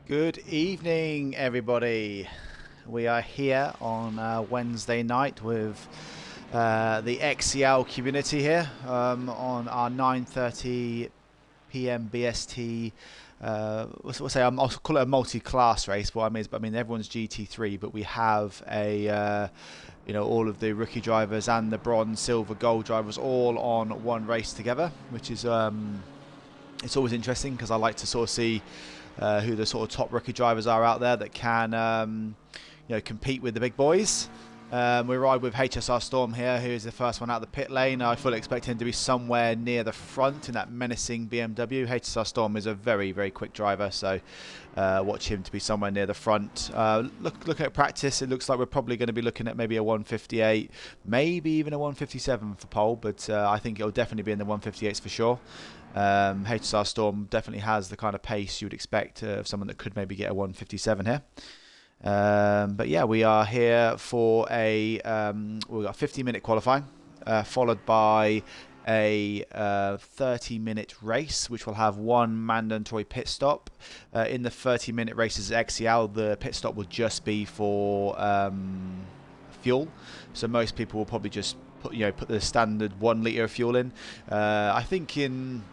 Good evening, everybody. We are here on Wednesday night with the XCL community here on our 9:30 p.m. BST. We'll say I'll call it a multi-class race. What I mean everyone's GT3, but we have a all of the rookie drivers and the bronze, silver, gold drivers all on one race together, which is it's always interesting because I like to sort of see who the sort of top rookie drivers are out there that can compete with the big boys. We ride with HSR Storm here, who is the first one out of the pit lane. I fully expect him to be somewhere near the front in that menacing BMW. HSR Storm is a very, very quick driver, so watch him to be somewhere near the front. Look at practice. It looks like we're probably going to be looking at maybe a 158, maybe even a 157 for pole, but I think it'll definitely be in the 158s for sure. HSR Storm definitely has the kind of pace you would expect of someone that could maybe get a 157 here. But yeah, we are here for we've got a 50-minute qualifying, followed by a 30-minute race, which will have one mandatory pit stop. In the 30-minute races at XCL, the pit stop will just be for fuel. So most people will probably just put the standard 1 litre of fuel in. I think in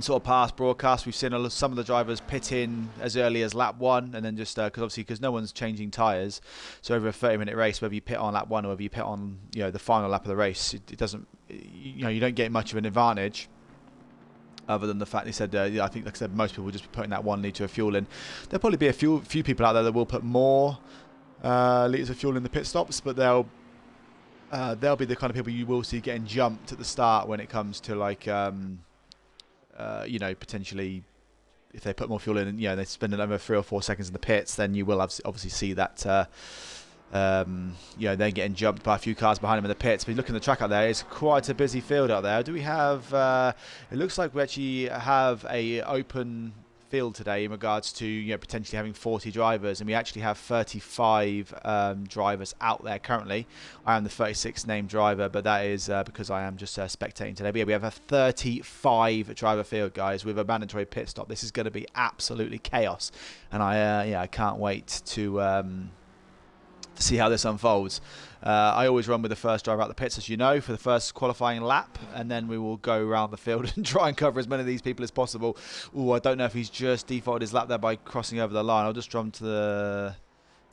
sort of past broadcasts, we've seen some of the drivers pit in as early as lap 1, and then just because no one's changing tyres, so over a 30-minute race, whether you pit on lap 1 or whether you pit on the final lap of the race, it doesn't you don't get much of an advantage. Other than the fact they said, I think, like I said, most people will just be putting that 1 litre of fuel in. There'll probably be a few people out there that will put more litres of fuel in the pit stops, but they'll be the kind of people you will see getting jumped at the start when it comes to like. Potentially, if they put more fuel in, they spend another 3 or 4 seconds in the pits, then you will obviously see that, they're getting jumped by a few cars behind them in the pits. But you look at the track out there, it's quite a busy field out there. Do we have, it looks like we actually have a open field today in regards to potentially having 40 drivers, and we actually have 35 drivers out there currently. I am the 36th named driver, but that is because I am just spectating today. But yeah, we have a 35 driver field, guys, with a mandatory pit stop. This is going to be absolutely chaos, and I can't wait to see how this unfolds. I always run with the first driver out the pits, as you know, for the first qualifying lap, and then we will go around the field and try and cover as many of these people as possible. Oh, I don't know if he's just defaulted his lap there by crossing over the line. I'll just drum to the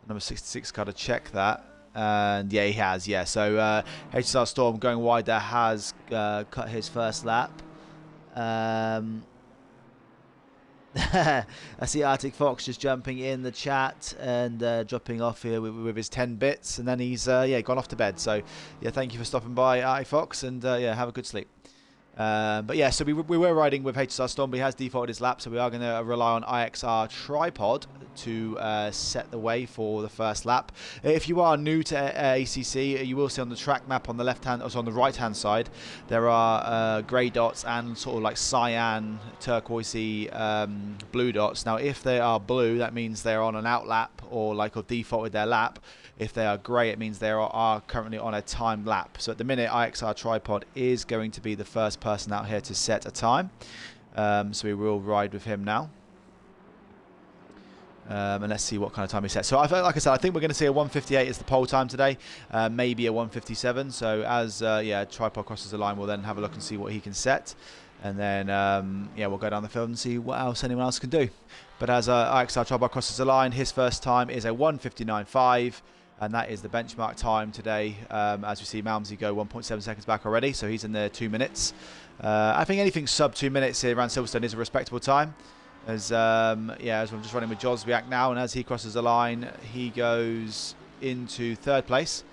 number 66 car to check that. And yeah, he has, yeah. So HSR Storm going wide there has cut his first lap. I see Arctic Fox just jumping in the chat and dropping off here with his 10 bits, and then he's gone off to bed. So yeah, thank you for stopping by, Arctic Fox, and have a good sleep. But yeah, so we were riding with HSR Storm, but he has defaulted his lap, so we are going to rely on IXR Tripod to set the way for the first lap. If you are new to ACC, you will see on the track map on the left-hand, also on the right-hand side, there are grey dots and sort of like cyan, turquoisey blue dots. Now, if they are blue, that means they're on an out lap or defaulted their lap. If they are grey, it means they are currently on a timed lap. So at the minute, IXR Tripod is going to be the first person out here to set a time. So we will ride with him now. And let's see what kind of time he sets. So like I said, I think we're going to see a 158 as the pole time today. Maybe a 157. So as Tripod crosses the line, we'll then have a look and see what he can set. And then, we'll go down the field and see what else anyone else can do. But as IXR Tripod crosses the line, his first time is a 159.5. And that is the benchmark time today. As we see Malmsey go 1.7 seconds back already, so he's in there 2 minutes. I think anything sub 2 minutes here around Silverstone is a respectable time. As I'm just running with Joswiak now, and as he crosses the line, he goes into 3rd place.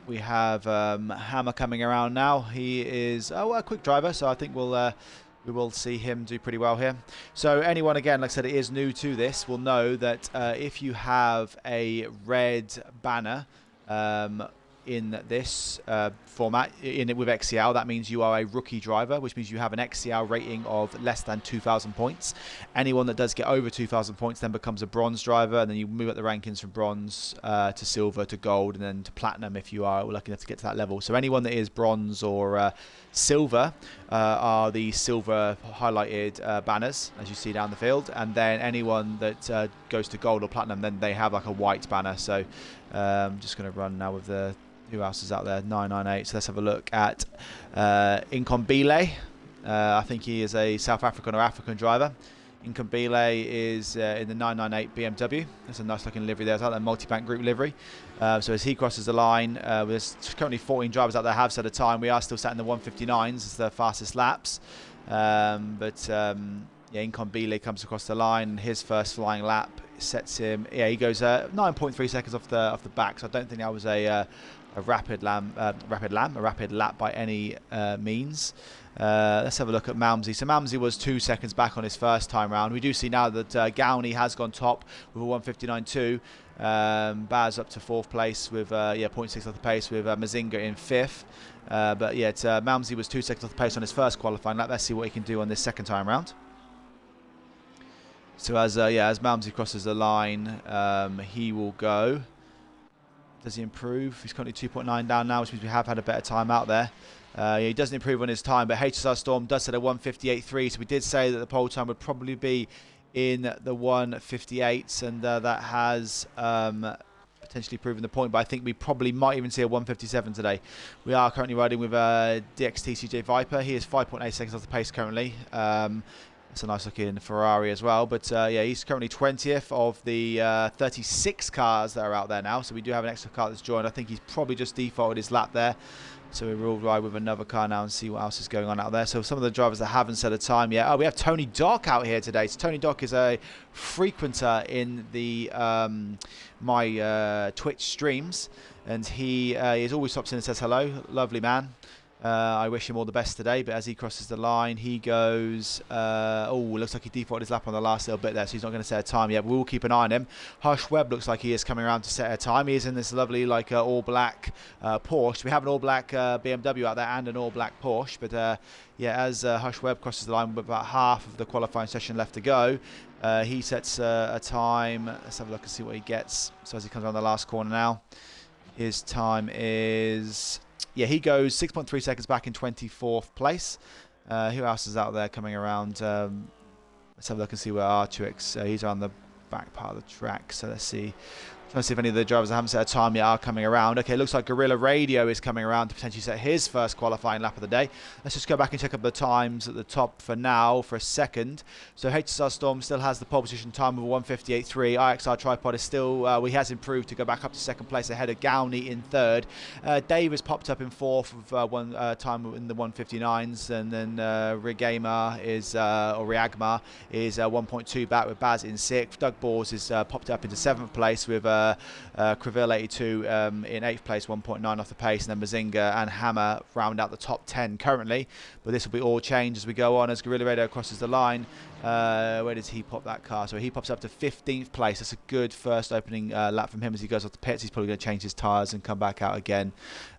We have Hammer coming around now. He is a quick driver, so I think we will see him do pretty well here. So anyone, again, like I said, it is new to this, will know that if you have a red banner in this format with XCL, that means you are a rookie driver, which means you have an XCL rating of less than 2,000 points. Anyone that does get over 2,000 points then becomes a bronze driver, and then you move up the rankings from bronze to silver to gold and then to platinum if you are lucky enough to get to that level. So anyone that is bronze or silver are the silver highlighted banners, as you see down the field, and then anyone that goes to gold or platinum, then they have like a white banner. So I'm just going to run now with the, who else is out there, 998. So let's have a look at Incombile. I think he is a South African or African driver. Incombile is in the 998 BMW. That's a nice looking livery there. It's like a multi-bank group livery. So as he crosses the line, there's currently 14 drivers out there have set a time. We are still sat in the 159s. It's the fastest laps. Yeah, Incombile comes across the line, and his first flying lap sets him. Yeah, he goes 9.3 seconds off the back. So I don't think that was a rapid lap by any means. Let's have a look at Malmsey. So Malmsey was 2 seconds back on his first time round. We do see now that Gowney has gone top with a 159.2. Baz up to 4th place with 0.6 off the pace, with Mazinga in 5th. But yeah, Malmsey was 2 seconds off the pace on his first qualifying lap. Let's see what he can do on this second time round. So as Malmsey crosses the line, he will go. Does he improve? He's currently 2.9 down now, which means we have had a better time out there. He doesn't improve on his time, but HSR Storm does set a 158.3, so we did say that the pole time would probably be in the 158s, and that has potentially proven the point, but I think we probably might even see a 157 today. We are currently riding with DXT CJ Viper. He is 5.8 seconds off the pace currently. It's a nice looking Ferrari as well, but yeah, he's currently 20th of the 36 cars that are out there now, so we do have an extra car that's joined. I think he's probably just defaulted his lap there. So we will ride with another car now and see what else is going on out there. So some of the drivers that haven't set a time yet. Oh, we have Tony Dock out here today. So Tony Dock is a frequenter in the my Twitch streams, and he always stops in and says hello. Lovely man. I wish him all the best today, but as he crosses the line, he goes, looks like he defaulted his lap on the last little bit there, so he's not going to set a time yet. We will keep an eye on him. Hush Webb looks like he is coming around to set a time. He is in this lovely all-black Porsche. We have an all-black BMW out there and an all-black Porsche, but as Hush Webb crosses the line with about half of the qualifying session left to go, he sets a time. Let's have a look and see what he gets. So as he comes around the last corner now, his time is... Yeah, he goes 6.3 seconds back in 24th place. Who else is out there coming around? Let's have a look and see where R2X... he's on the back part of the track. So let's see. Trying to see if any of the drivers that haven't set a time yet are coming around. Okay, looks like Gorilla Radio is coming around to potentially set his first qualifying lap of the day. Let's just go back and check up the times at the top for now for a second. So HSR Storm still has the pole position time of 158.3. IXR Tripod is still, he has improved to go back up to second place ahead of Gowney in third. Dave has popped up in fourth with one time in the 159s, and then Riagma is 1.2 back with Baz in sixth. Doug Bors is popped up into seventh place with Creville 82 in 8th place, 1.9 off the pace, and then Mazinga and Hammer round out the top 10 currently, but this will be all changed as we go on, as Gorilla Radio crosses the line. Where does he pop that car? So he pops up to 15th place. That's a good first opening lap from him as he goes off the pits. He's probably going to change his tyres and come back out again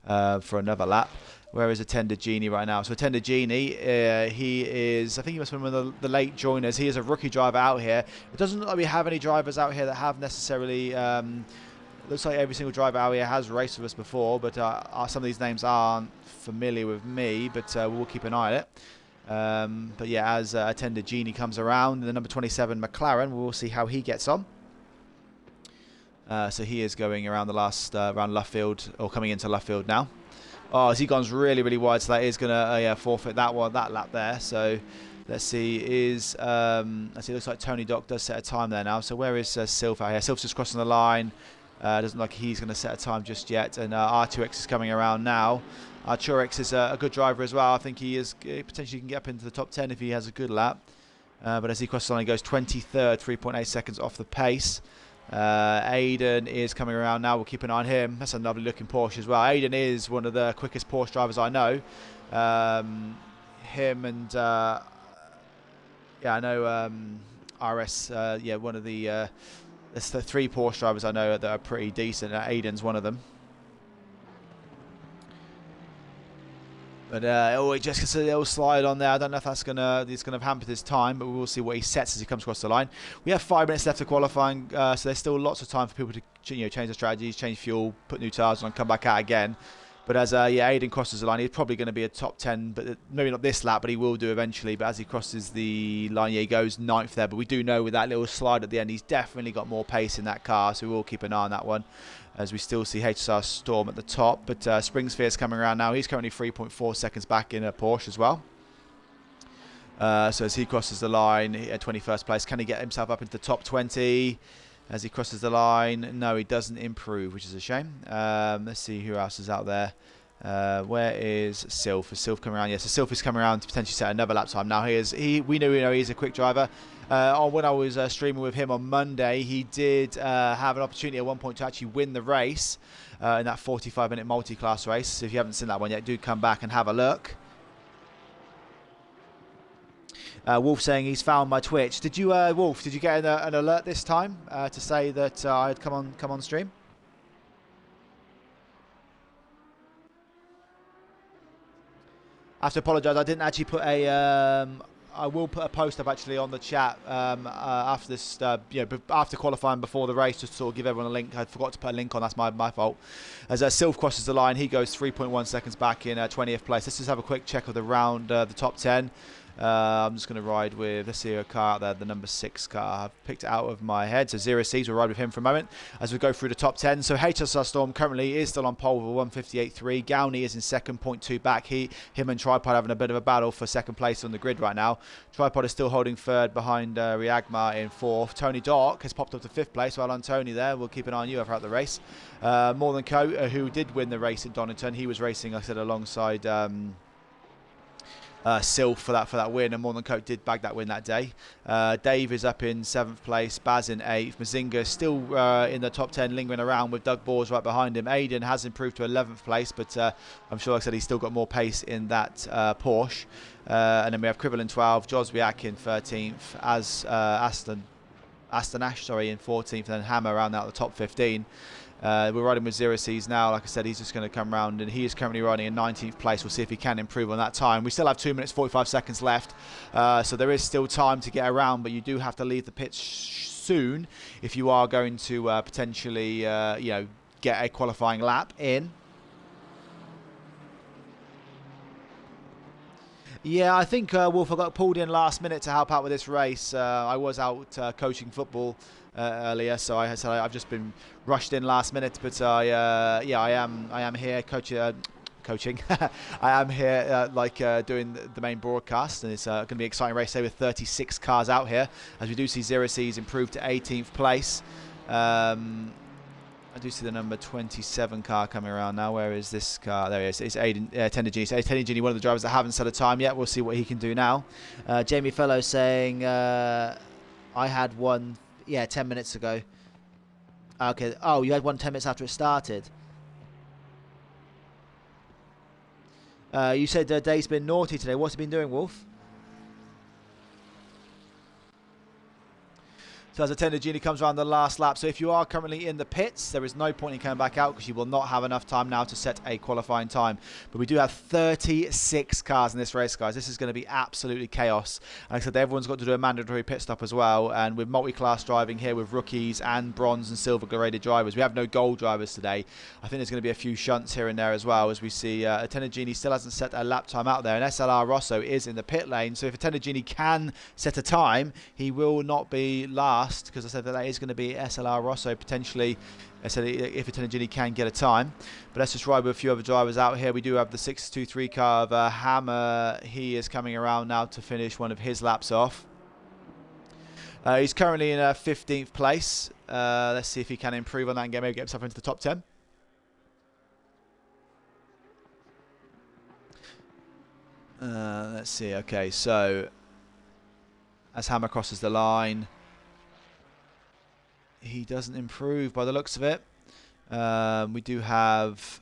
for another lap. Where is Attended Genie right now? So Attended Genie, he is, I think he must be one of the late joiners. He is a rookie driver out here. It doesn't look like we have any drivers out here that have necessarily, looks like every single driver out here has raced with us before, but some of these names aren't familiar with me, but we'll keep an eye on it. But yeah, as Attended Genie comes around, the number 27 McLaren, we'll see how he gets on. So he is going around the last round Luffield, or coming into Luffield now. Oh, as he goes really, really wide, so that is going to forfeit that lap there. So let's see, it looks like Tony Dock does set a time there now. So where is Silver? Yeah, Silver's just crossing the line. Doesn't look like he's going to set a time just yet. And R2X is coming around now. Arturex is a good driver as well. I think he potentially can get up into the top 10 if he has a good lap. But as he crosses the line, he goes 23rd, 3.8 seconds off the pace. Aiden is coming around now. We'll keep an eye on him. That's a lovely looking Porsche as well. Aiden is one of the quickest Porsche drivers I know. Him and I know RS. One of the there's the 3 Porsche drivers I know that are pretty decent. Aiden's one of them. But it just gets a little slide on there. I don't know if that's he's gonna have hampered his time, but we will see what he sets as he comes across the line. We have 5 minutes left of qualifying, so there's still lots of time for people to change their strategies, change fuel, put new tyres on, come back out again. But as Aiden crosses the line, he's probably going to be a top 10, but maybe not this lap, but he will do eventually. But as he crosses the line, he goes 9th there. But we do know with that little slide at the end, he's definitely got more pace in that car, so we will keep an eye on that one, as we still see HSR Storm at the top. But Springsphere's coming around now. He's currently 3.4 seconds back in a Porsche as well. So as he crosses the line at 21st place, can he get himself up into the top 20? As he crosses the line, no, he doesn't improve, which is a shame. Let's see who else is out there. Where is Sylph? Is Sylph coming around? Yes, so Sylph is coming around to potentially set another lap time. Now we know he's a quick driver. When I was streaming with him on Monday, he did have an opportunity at one point to actually win the race in that 45-minute multi-class race. So if you haven't seen that one yet, do come back and have a look. Wolf saying he's found my Twitch. Did you, Wolf? Did you get an alert this time to say that I'd come on stream? I have to apologise. I didn't actually put a. I will put a post up actually on the chat after this, after qualifying before the race, just to sort of give everyone a link. I forgot to put a link on. That's my fault. As Sylph crosses the line, he goes 3.1 seconds back in 20th place. Let's just have a quick check of the round, the top 10. I'm just going to ride with, let's see a car out there, the number 6 car. I've picked it out of my head. So Zero C's, we'll ride with him for a moment as we go through the top 10. So HSR Storm currently is still on pole with a 158.3. Gowney is in second, 0.2 back. Him and Tripod having a bit of a battle for second place on the grid right now. Tripod is still holding third behind Riagma in fourth. Tony Dock has popped up to 5th place. Well on Tony there. We'll keep an eye on you throughout the race. More Than Co, who did win the race at Donington. He was racing, like I said, alongside Sylph for that win, and More Than Coat did bag that win that day. Dave is up in 7th place, Baz in 8th, Mazinga still in the top 10 lingering around with Doug Bors right behind him. Aiden has improved to 11th place, but I'm sure, like I said, he's still got more pace in that Porsche. And then we have Cribble in 12th, Joswiak in 13th, as Aston Ash in 14th, and then Hammer around out the top 15. We're riding with Zero C's now. Like I said, he's just going to come around, and he is currently riding in 19th place. We'll see if he can improve on that time. We still have 2 minutes 45 seconds left, so there is still time to get around, but you do have to leave the pits soon if you are going to potentially get a qualifying lap in. Yeah, I think Wolf, I got pulled in last minute to help out with this race. I was out coaching football earlier, so I said I've just been rushed in last minute. But I am here coaching. I am here doing the main broadcast, and it's going to be an exciting race today with 36 cars out here, as we do see Zero C's improved to 18th place. I do see the number 27 car coming around now. Where is this car? There he is. It's Aiden Tendagini. So Tendagini, one of the drivers that haven't set a time yet. We'll see what he can do now. Jamie Fellow saying, I had one, 10 minutes ago. Okay. Oh, you had one 10 minutes after it started. You said Dave's been naughty today. What's he been doing, Wolf? So as a Tendagini comes around the last lap. So if you are currently in the pits, there is no point in coming back out, because you will not have enough time now to set a qualifying time. But we do have 36 cars in this race, guys. This is going to be absolutely chaos. And like I said, everyone's got to do a mandatory pit stop as well. And with multi-class driving here with rookies and bronze and silver graded drivers, we have no gold drivers today. I think there's going to be a few shunts here and there as well, as we see a Tendagini still hasn't set a lap time out there. And SLR Rosso is in the pit lane. So if a Tendagini can set a time, he will not be last, because I said that is going to be SLR Rosso potentially. I said if a Tendagini can get a time. But let's just ride with a few other drivers out here. We do have the 623 car of Hammer. He is coming around now to finish one of his laps off. He's currently in 15th place. Let's see if he can improve on that and maybe get himself into the top 10. Let's see. Okay, so as Hammer crosses the line, he doesn't improve by the looks of it. We do have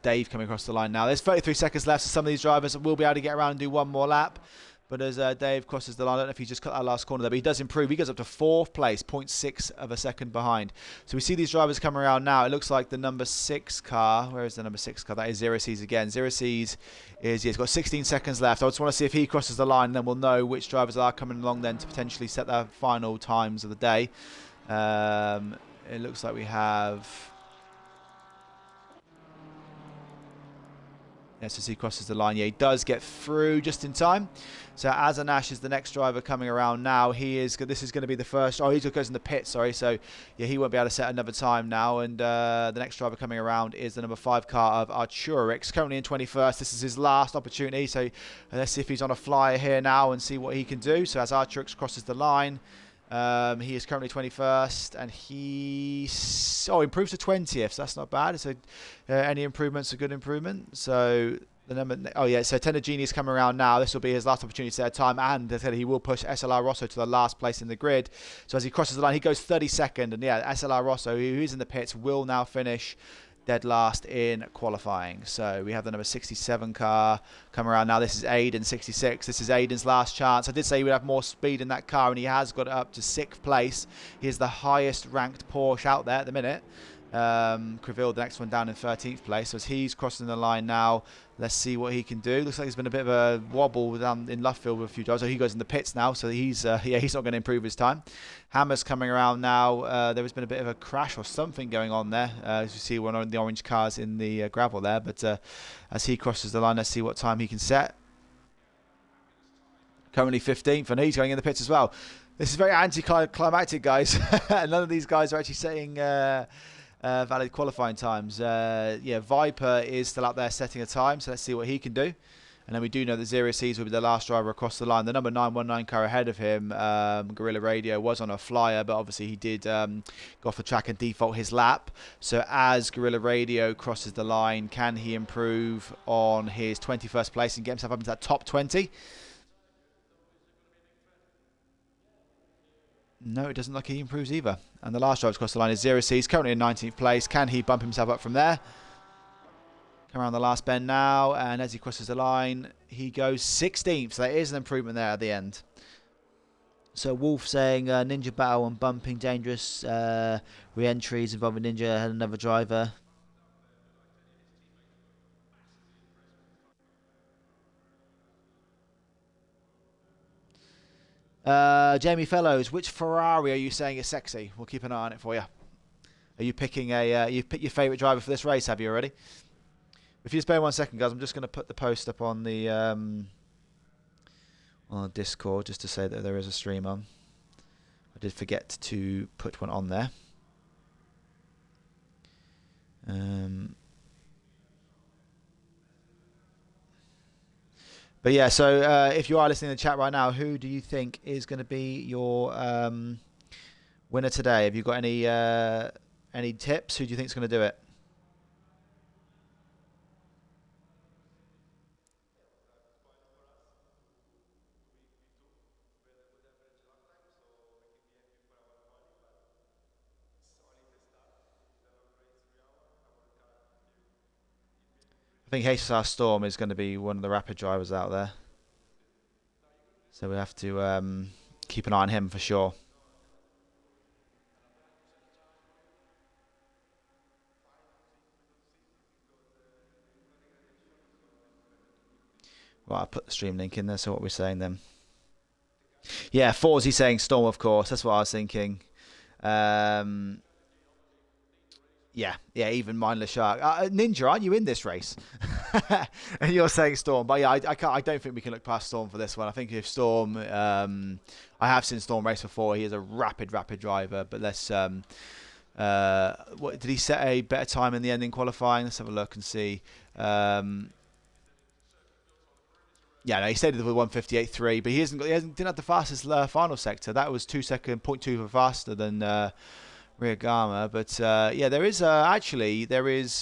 Dave coming across the line now. There's 33 seconds left, so some of these drivers will be able to get around and do one more lap. But as Dave crosses the line, I don't know if he just cut that last corner there, but he does improve. He goes up to 4th place, 0.6 of a second behind. So we see these drivers come around now. It looks like the number 6 car. Where is the number 6 car? That is Zero C's again. Zero C's is, he's got 16 seconds left. I just want to see if he crosses the line, and then we'll know which drivers are coming along then to potentially set their final times of the day. It looks like we have Yes, as he crosses the line. Yeah, he does get through just in time. So Azanash is the next driver coming around now. This is going to be the first. Oh, he just goes in the pit, sorry. So, yeah, he won't be able to set another time now. And the next driver coming around is the number 5 car of Arturix, currently in 21st. This is his last opportunity. So, let's see if he's on a flyer here now and see what he can do. So, as Arturix crosses the line, he is currently 21st, and he improves to 20th. So that's not bad. So any improvement's a good improvement. So the number, so Tenagini is coming around now. This will be his last opportunity to set a time, and he will push SLR Rosso to the last place in the grid. So as he crosses the line, he goes 32nd, and yeah, SLR Rosso, who is in the pits, will now finish dead last in qualifying. So we have the number 67 car come around now. This is Aiden 66. This is Aiden's last chance. I did say he would have more speed in that car, and he has got it up to 6th place. He is the highest ranked Porsche out there at the minute. Creville, the next one, down in 13th place. So as he's crossing the line now, let's see what he can do. Looks like there's been a bit of a wobble down in Luffield with a few drivers. So he goes in the pits now, so he's not going to improve his time. Hammer's coming around now. There has been a bit of a crash or something going on there. As you see, one of the orange cars in the gravel there. But as he crosses the line, let's see what time he can set. Currently 15th, and he's going in the pits as well. This is very anticlimactic, guys. None of these guys are actually setting valid qualifying times. Viper is still up there setting a time, so let's see what he can do. And then we do know that Zero Seas will be the last driver across the line. The number 919 car ahead of him, Gorilla Radio, was on a flyer, but obviously he did go off the track and default his lap. So as Gorilla Radio crosses the line, can he improve on his 21st place and get himself up into that top 20? No, it doesn't look like he improves either. And the last driver across the line is Zero Seas, currently in 19th place. Can he bump himself up from there? Come around the last bend now, and as he crosses the line, he goes 16th. So there is an improvement there at the end. So Wolf saying Ninja battle and bumping dangerous re-entries involving Ninja and another driver. Jamie Fellows, which Ferrari are you saying is sexy? We'll keep an eye on it for you. Are you picking you've picked your favourite driver for this race, have you already? If you just bear 1 second, guys, I'm just going to put the post up on the Discord just to say that there is a stream on. I did forget to put one on there. But yeah, so if you are listening to the chat right now, who do you think is going to be your winner today? Have you got any tips? Who do you think is going to do it? I think HSR Storm is going to be one of the rapid drivers out there. So we have to keep an eye on him for sure. Right, I'll put the stream link in there, so what we're saying then. Yeah, Forzy saying Storm, of course. That's what I was thinking. Yeah, even Mindless Shark. Ninja, aren't you in this race? And you're saying Storm, but yeah, I don't think we can look past Storm for this one. I think if Storm, I have seen Storm race before. He is a rapid driver. But let's, did he set a better time in the end in qualifying? Let's have a look and see. Yeah, no, he stayed with 158.3, but he didn't have the fastest final sector. That was 0.2 faster than Riogama. But yeah, there is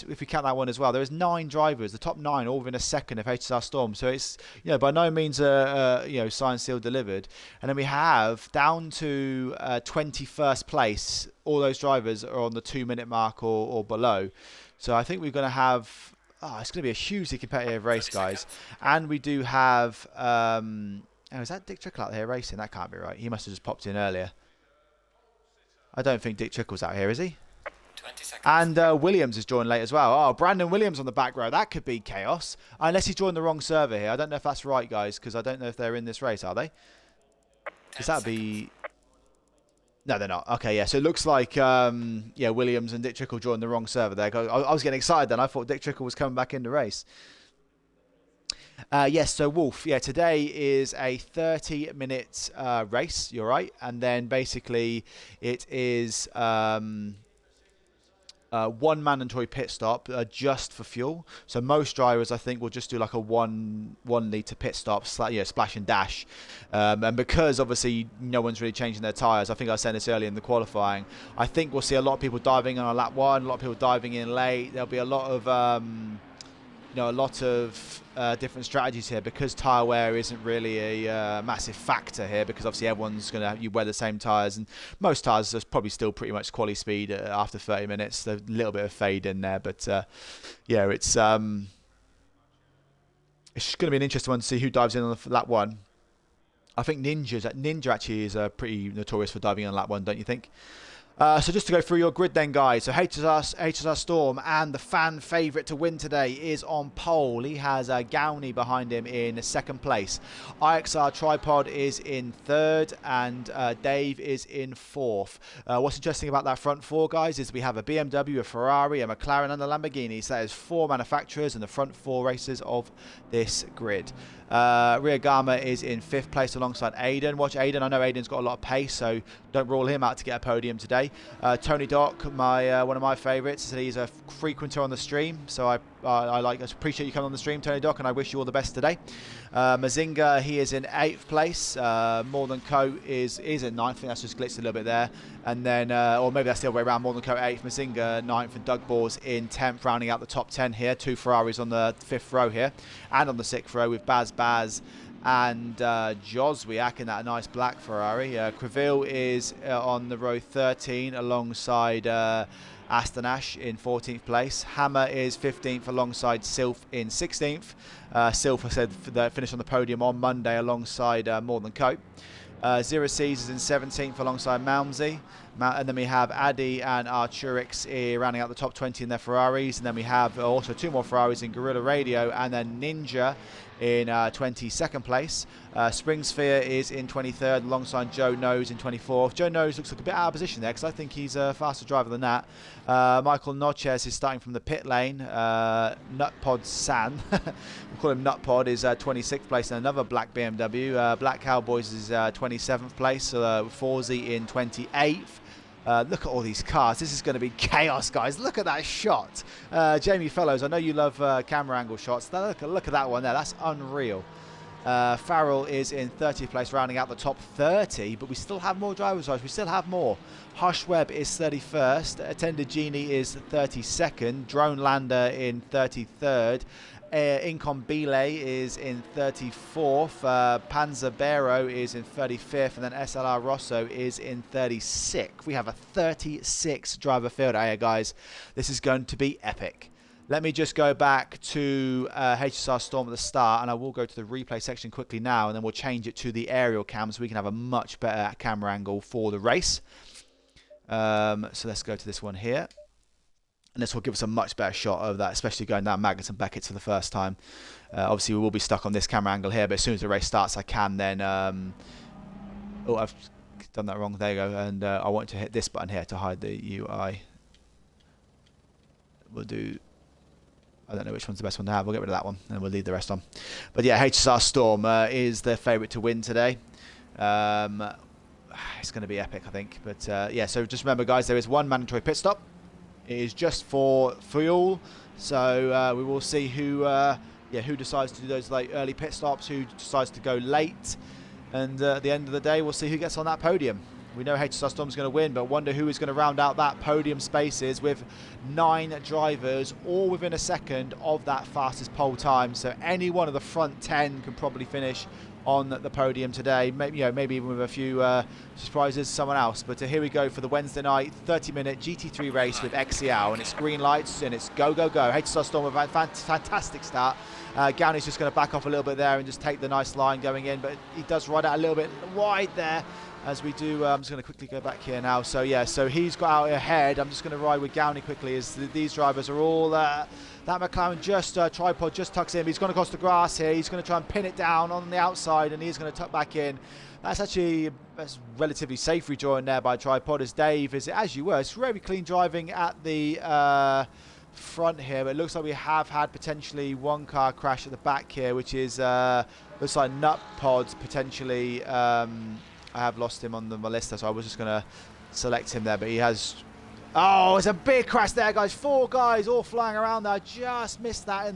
if we count that one as well, there is 9 drivers. The top 9 all within a second of HSR Storm. So it's by no means signed, sealed, delivered. And then we have down to 21st place. All those drivers are on the 2-minute mark or below. So I think we're going to have. It's going to be a hugely competitive race, guys. And we do have... is that Dick Trickle out here racing? That can't be right. He must have just popped in earlier. I don't think Dick Trickle's out here, is he? 20 seconds. And Williams is joined late as well. Oh, Brandon Williams on the back row. That could be chaos. Unless he's joined the wrong server here. I don't know if that's right, guys, because I don't know if they're in this race, are they? Because that would be... No, they're not. Okay, yeah. So it looks like, Williams and Dick Trickle joined the wrong server there. I was getting excited then. I thought Dick Trickle was coming back in the race. Yes, so Wolf, yeah, today is a 30-minute race, you're right, and then basically it is one mandatory pit stop just for fuel. So most drivers, I think, will just do like a one litre pit stop, splash and dash. And because obviously no one's really changing their tyres, I think I said this earlier in the qualifying, I think we'll see a lot of people diving in on lap one, a lot of people diving in late. There'll be a lot of different strategies here because tyre wear isn't really a massive factor here, because obviously everyone's going to wear the same tyres, and most tyres are probably still pretty much quali speed after 30 minutes. There's a little bit of fade in there, but yeah, it's going to be an interesting one to see who dives in on lap one. I think Ninja actually is pretty notorious for diving in on lap one, don't you think? So just to go through your grid then, guys. So HSR Storm, and the fan favourite to win today is on pole. He has Gowney behind him in second place. IXR Tripod is in third, and Dave is in fourth. What's interesting about that front four, guys, is we have a BMW, a Ferrari, a McLaren and a Lamborghini. So that is 4 manufacturers in the front 4 races of this grid. Ria Gama is in 5th place alongside Aiden. Watch Aiden. I know Aiden's got a lot of pace, so don't rule him out to get a podium today. Tony Dock, one of my favourites. He's a frequenter on the stream, so I appreciate you coming on the stream, Tony Dock, and I wish you all the best today. Mazinga, he is in 8th place. More Than Coat is in 9th. I think that's just glitched a little bit there. And then, or maybe that's the other way around. More Than Coat 8th, Mazinga 9th, and Doug Balls in 10th, rounding out the top 10 here. 2 Ferraris on the 5th row here, and on the 6th row with Baz and Joswiak in that nice black Ferrari. Creville is on the row 13 alongside Astanash in 14th place. Hammer is 15th alongside Sylph in 16th. Sylph, I said, finished on the podium on Monday alongside More Than Coat. Zero Seas is in 17th alongside Malmsey. And then we have Addy and Arturix rounding out the top 20 in their Ferraris. And then we have also 2 more Ferraris in Gorilla Radio, and then Ninja in 22nd place. Springsphere is in 23rd alongside Joe Nose in 24th. Joe Nose looks like a bit out of position there, because I think he's a faster driver than that. Michael Noches is starting from the pit lane. Nutpod San, we'll call him Nutpod, is 26th place in another black BMW. Black Cowboys is 27th place. Forzy in 28th. Look at all these cars. This is going to be chaos, guys. Look at that shot. Jamie Fellows, I know you love camera angle shots. Look at that one there. That's unreal. Farrell is in 30th place, rounding out the top 30, but we still have more drivers, guys. We still have more. Hush Webb is 31st. Attender Genie is 32nd. Drone Lander in 33rd. Incom Belay is in 34th, Panzer Bero is in 35th, and then SLR Rosso is in 36th. We have a 36 driver field here, guys. This is going to be epic. Let me just go back to HSR Storm at the start, and I will go to the replay section quickly now, and then we'll change it to the aerial cam so we can have a much better camera angle for the race. So let's go to this one here. And this will give us a much better shot of that, especially going down Magnus and Beckett's for the first time. Obviously, we will be stuck on this camera angle here, but as soon as the race starts, I can then... oh, I've done that wrong. There you go. And I want to hit this button here to hide the UI. We'll do... I don't know which one's the best one to have. We'll get rid of that one, and we'll leave the rest on. But yeah, HSR Storm is the favourite to win today. It's going to be epic, I think. But yeah, so just remember, guys, there is one mandatory pit stop. It is just for fuel, so we will see who decides to do those early pit stops, who decides to go late, and at the end of the day, we'll see who gets on that podium. We know HSR Storm's going to win, but wonder who is going to round out that podium spaces with 9 drivers, all within a second of that fastest pole time. So any one of the front 10 can probably finish on the podium today, maybe even with a few surprises, someone else. But here we go for the Wednesday night 30-minute GT3 race with XCL, and it's green lights and it's go, go, go. HSR Storm with a fantastic start. Gowney's just going to back off a little bit there and just take the nice line going in, but he does ride out a little bit wide there. As we do, I'm just going to quickly go back here now. So yeah, so he's got out ahead. I'm just going to ride with Gowney quickly, as these drivers are all... that McLaren just Tripod just tucks in. He's gone across the grass here. He's going to try and pin it down on the outside, and he's going to tuck back in. That's actually relatively safe rejoin there by Tripod, as Dave is, as you were. It's very clean driving at the front here, but it looks like we have had potentially one car crash at the back here, which is looks like nut pods potentially. I have lost him on my list, so I was just going to select him there, but he has. Oh, it's a big crash there, guys. 4 guys all flying around there. I just missed that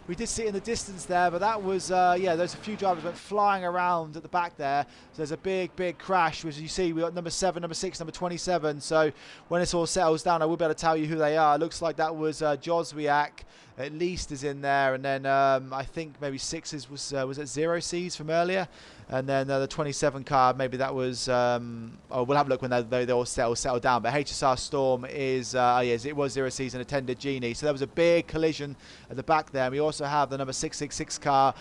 we did see it in the distance there, but that was, yeah, there's a few drivers went flying around at the back there. So there's a big crash. As you see, we got number 7, number 6, number 27. So when this all settles down, I will be able to tell you who they are. It looks like that was Joswiak, at least, is in there. And then I think maybe 6 was it 0 C's from earlier? And then the 27 car, maybe that was, oh, we'll have a look when they all settle down. But HSR Storm is, yes, it was 0 C's and attended Genie. So there was a big collision at the back there. And we also have the number 666 car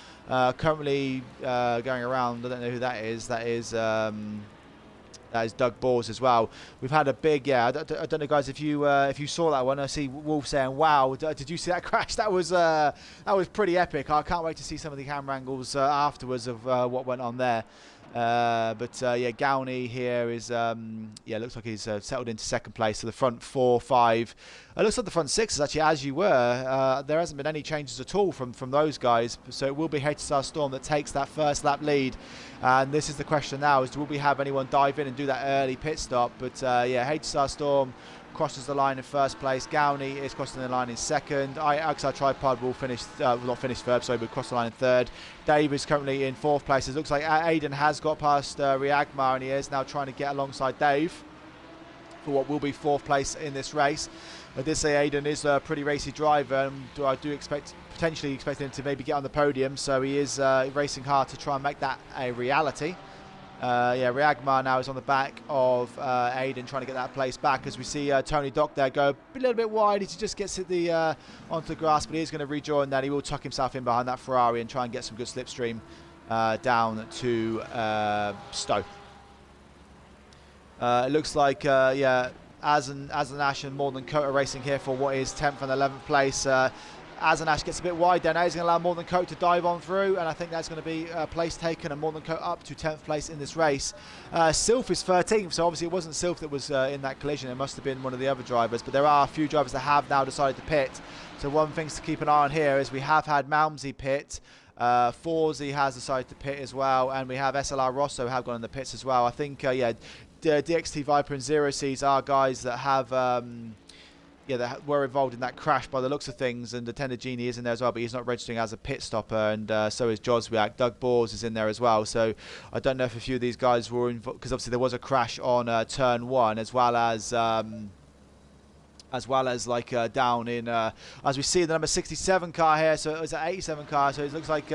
currently going around. I don't know who that is. That is Doug Balls as well. We've had a big, yeah. I don't know, guys, if you saw that one. I see Wolf saying, "Wow, did you see that crash? That was pretty epic." I can't wait to see some of the camera angles afterwards of what went on there. But yeah, Gowney here is yeah, looks like he's settled into second place. So the front 4, 5. It looks like the front 6 is actually as you were. There hasn't been any changes at all from those guys. So it will be HSR Storm that takes that first lap lead. And this is the question now: is will we have anyone dive in and do that early pit stop? But yeah, HSR Storm crosses the line in first place. Gowney is crossing the line in second. XCL Tripod will finish, not finish third, sorry, but cross the line in third. Dave is currently in fourth place. It looks like Aiden has got past Riagmar, and he is now trying to get alongside Dave for what will be fourth place in this race. I did say Aiden is a pretty racy driver, and I do potentially expect him to maybe get on the podium, so he is racing hard to try and make that a reality. Yeah, Riagmar now is on the back of Aiden, trying to get that place back, as we see Tony Dock there go a little bit wide as he just gets to onto the grass, but he is going to rejoin that. He will tuck himself in behind that Ferrari and try and get some good slipstream down to Stowe. It looks like, yeah, Azanash and More Than Coat are racing here for what is 10th and 11th place. Azanash gets a bit wide there. Now he's going to allow More Than Coat to dive on through, and I think that's going to be a place taken, and More Than Coat up to 10th place in this race. Sylph is 13th, so obviously it wasn't Sylph that was in that collision. It must have been one of the other drivers, but there are a few drivers that have now decided to pit. So one thing to keep an eye on here is we have had Malmsey pit. Forzy has decided to pit as well, and we have SLR Rosso have gone in the pits as well. I think, yeah, DXT Viper and 0 C's are guys that have... yeah, that were involved in that crash by the looks of things, and attended Genie is in there as well, but he's not registering as a pit stopper, and so is Joswiak. Doug Balls is in there as well, so I don't know if a few of these guys were involved, because obviously there was a crash on turn 1, as well as like down in, as we see the number 67 car here, so it was an 87 car, so it looks like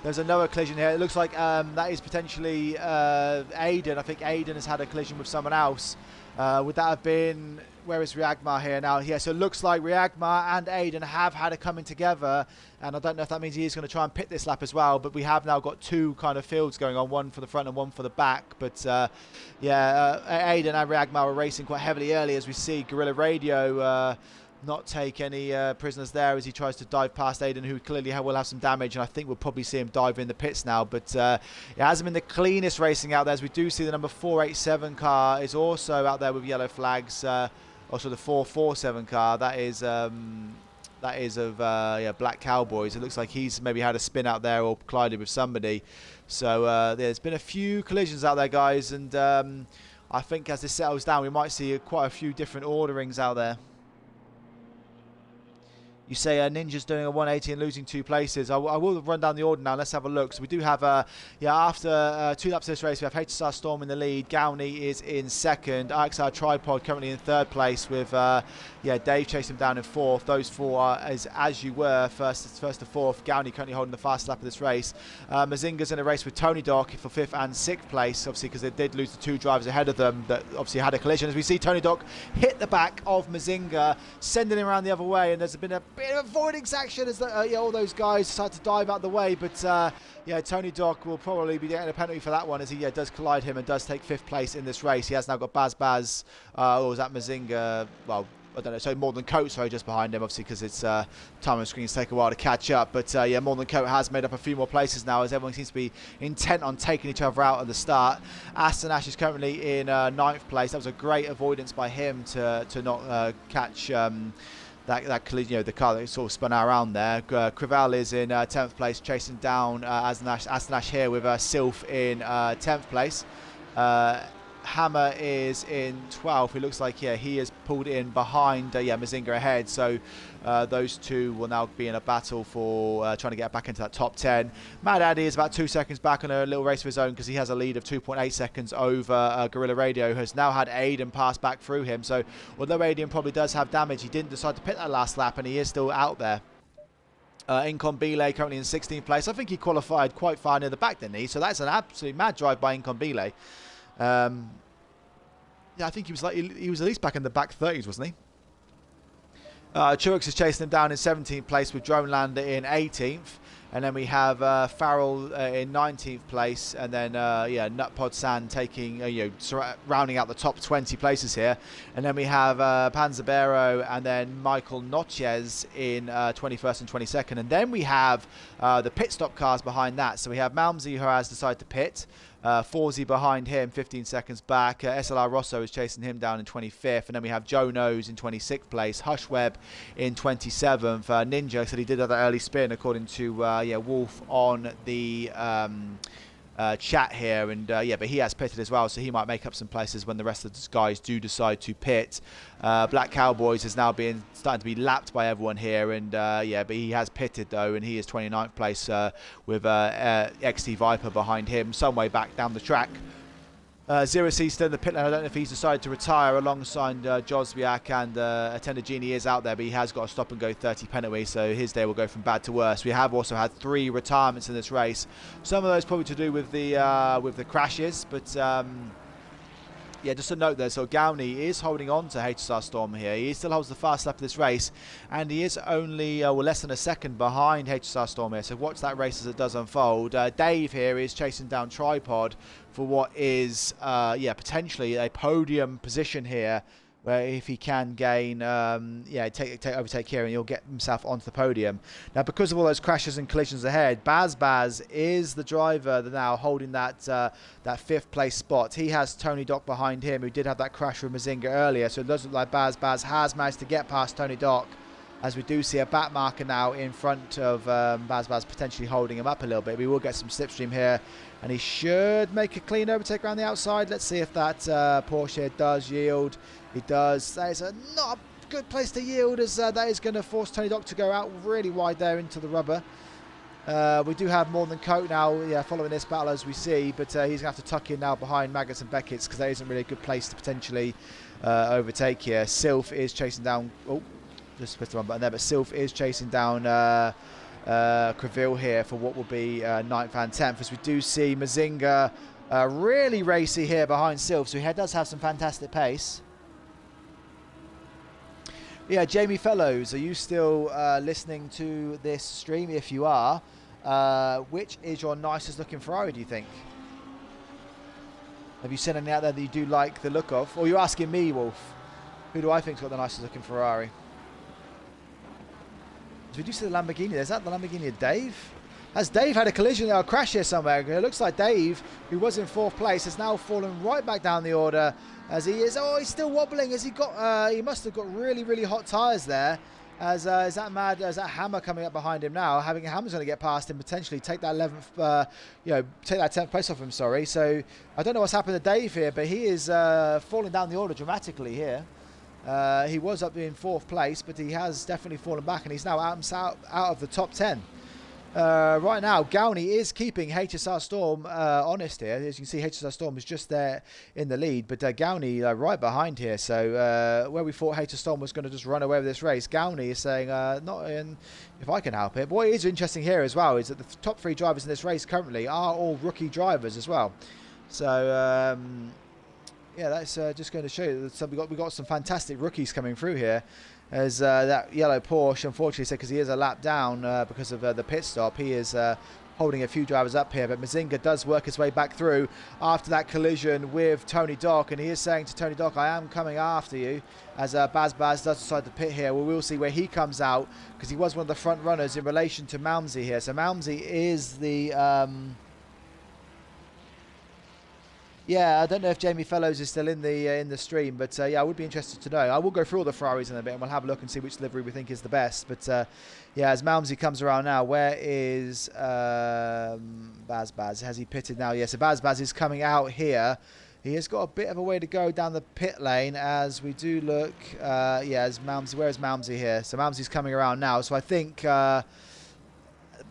there's another collision here. It looks like that is potentially Aiden. I think Aiden has had a collision with someone else. Would that have been... Where is Riagmar here now? Yeah, so it looks like Riagmar and Aiden have had a coming together, and I don't know if that means he is going to try and pit this lap as well, but we have now got two kind of fields going on, one for the front and one for the back. But yeah, Aiden and Riagmar were racing quite heavily early, as we see Gorilla Radio not take any prisoners there as he tries to dive past Aiden, who clearly will have some damage, and I think we'll probably see him dive in the pits now. But it hasn't been the cleanest racing out there, as we do see the number 487 car is also out there with yellow flags. Also the 447 car, that is of yeah, Black Cowboys. It looks like he's maybe had a spin out there or collided with somebody. So there's been a few collisions out there, guys, and I think as this settles down we might see quite a few different orderings out there. You say Ninja's doing a 180 and losing 2 places. I will run down the order now. Let's have a look. So we do have, yeah, after 2 laps of this race, we have HSR Storm in the lead. Gowney is in second. XCL Tripod currently in third place with, yeah, Dave chasing him down in fourth. Those 4 are as you were, first to fourth. Gowney currently holding the fast lap of this race. Mazinga's in a race with Tony Dock for 5th and 6th place, obviously, because they did lose the 2 drivers ahead of them that obviously had a collision. As we see Tony Dock hit the back of Mazinga, sending him around the other way, and there's been a bit of avoidance action as yeah, all those guys decide to dive out the way, but yeah, Tony Dock will probably be getting a penalty for that one, as he does collide him and does take 5th place in this race. He has now got Baz, or was that Mazinga? Well, I don't know, so More Than Coat, sorry, just behind him, obviously, because it's time on screens take a while to catch up. But yeah, More Than Coat has made up a few more places now, as everyone seems to be intent on taking each other out at the start. Aston Ash is currently in 9th place. That was a great avoidance by him to not catch that collision, you know, the car that sort of spun out around there. Crevel is in 10th place, chasing down Astanash here with Silf in 10th place. Hammer is in 12th. It looks like, yeah, he has pulled in behind Mazinga ahead. So those two will now be in a battle for trying to get back into that top 10. Mad Addy is about 2 seconds back on a little race of his own because he has a lead of 2.8 seconds over Gorilla Radio, has now had Aiden pass back through him. So although Aiden probably does have damage, he didn't decide to pit that last lap and he is still out there. Incombile currently in 16th place. I think he qualified quite far near the back, didn't he? So that's an absolutely mad drive by Incombile. Yeah, I think he was at least back in the back 30s, wasn't he? Truex is chasing him down in 17th place with Drone Lander in 18th. And then we have Farrell in 19th place, and then Nutpod San taking rounding out the top 20 places here, and then we have Panzabero and then Michael Notches in 21st and 22nd, and then we have the pit stop cars behind that. So we have Malmsey, who has decided to pit. Forsey behind him, 15 seconds back. SLR Rosso is chasing him down in 25th. And then we have Joe Nose in 26th place. Hushweb in 27th. Ninja said he did have that early spin, according to Wolf on the chat here. And but he has pitted as well, so he might make up some places when the rest of the guys do decide to pit. Black Cowboys is now starting to be lapped by everyone here, and but he has pitted though, and he is 29th place with XT Viper behind him, some way back down the track. Zero C still in the pit lane. I don't know if he's decided to retire alongside Josviak, and Attender Genie is out there, but he has got a stop and go 30 penalty, so his day will go from bad to worse. We have also had 3 retirements in this race. Some of those probably to do with the crashes, but just a note there. So Gowney is holding on to HSR Storm here. He still holds the fast lap of this race, and he is only less than a second behind HSR Storm here. So watch that race as it does unfold. Dave here is chasing down Tripod for what is potentially a podium position here, where if he can gain overtake here, and he'll get himself onto the podium. Now, because of all those crashes and collisions ahead, Baz is the driver now holding that 5th place spot. He has Tony Doc behind him, who did have that crash with Mazinga earlier, so it does look like Baz has managed to get past Tony Doc, as we do see a back marker now in front of Baz potentially holding him up a little bit. We will get some slipstream here, and he should make a clean overtake around the outside. Let's see if that Porsche here does yield. He does. That is not a good place to yield, as that is going to force Tony Doc to go out really wide there into the rubber. We do have more than Coat now, following this battle as we see, but he's going to have to tuck in now behind Maggots and Beckett's, because that isn't really a good place to potentially overtake here. Sylph is chasing down... Oh, just pressed the wrong button there, but Sylph is chasing down Creville here for what will be 9th and 10th, as we do see Mazinga really racy here behind Sylph, so he does have some fantastic pace. Yeah, Jamie Fellows, are you still listening to this stream? If you are, which is your nicest looking Ferrari, do you think? Have you seen any out there that you do like the look of? Or you're asking me, Wolf, who do I think's got the nicest looking Ferrari? So we do see the Lamborghini. Is that the Lamborghini of Dave? Has Dave had a collision or a crash here somewhere? It looks like Dave, who was in 4th place, has now fallen right back down the order, as he is. Oh, he's still wobbling. Has he got? He must have got really, really hot tyres there. As is that mad? Is that Hammer coming up behind him now? Having Hammer's going to get past him, potentially take that 11th, take that 10th place off him. Sorry. So I don't know what's happened to Dave here, but he is falling down the order dramatically here. He was up in 4th place, but he has definitely fallen back, and he's now out of the top 10. Right now, Gowney is keeping HSR Storm honest here. As you can see, HSR Storm is just there in the lead, but Gowney right behind here. So where we thought HSR Storm was going to just run away with this race, Gowney is saying, not in, if I can help it. But what is interesting here as well is that the top 3 drivers in this race currently are all rookie drivers as well. So that's just going to show you that we got some fantastic rookies coming through here. As that yellow Porsche, unfortunately, because he is a lap down because of the pit stop, he is holding a few drivers up here. But Mazinga does work his way back through after that collision with Tony Doc, and he is saying to Tony Doc, "I am coming after you." As Baz does decide to pit here, we will see where he comes out, because he was one of the front runners in relation to Malmsey here. So Malmsey is the Yeah, I don't know if Jamie Fellows is still in the stream, but yeah, I would be interested to know. I will go through all the Ferraris in a bit, and we'll have a look and see which livery we think is the best. But yeah, as Malmsey comes around now, where is Baz? Has he pitted now? Yes, so Baz is coming out here. He has got a bit of a way to go down the pit lane as we do look. Yeah, as Malmsey, where is Malmsey here? So Malmsey's coming around now. So I think,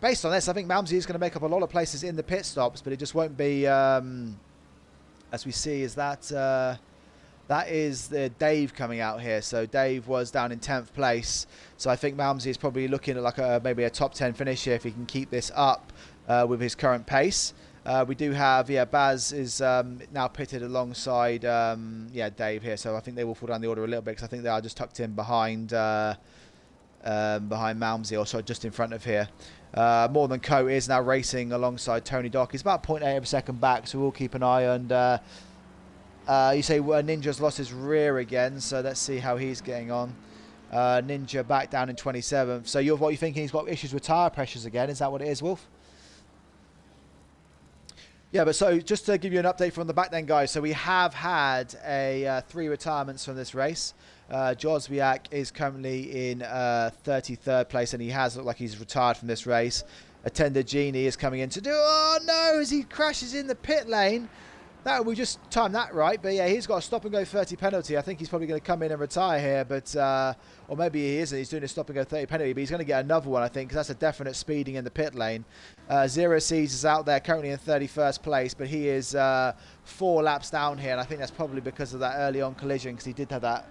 based on this, I think Malmsey is going to make up a lot of places in the pit stops, but it just won't be. As we see, is that is Dave coming out here. So Dave was down in 10th place. So I think Malmsey is probably looking at like maybe a top 10 finish here if he can keep this up with his current pace. We do have, yeah, Baz is now pitted alongside, yeah, Dave here. So I think they will fall down the order a little bit because I think they are just tucked in behind Malmsey, or sorry, just in front of here. More Than Co is now racing alongside Tony Dock. He's about 0.8 of a second back, so we'll keep an eye on. You say Ninja's lost his rear again, so let's see how he's getting on. Ninja back down in 27th. So what you're thinking, he's got issues with tyre pressures again? Is that what it is, Wolf? Yeah, but so just to give you an update from the back then, guys. So we have had 3 retirements from this race. Jozwiak is currently in 33rd place, and he has looked like he's retired from this race. Attender Genie is coming in to do, oh no, as he crashes in the pit lane. That we just timed that right, but yeah, he's got a stop and go 30 penalty. I think he's probably going to come in and retire here, but or maybe he isn't. He's doing a stop and go 30 penalty, but he's going to get another one, I think, because that's a definite speeding in the pit lane. Zero Seas is out there currently in 31st place, but he is 4 laps down here, and I think that's probably because of that early on collision, because he did have that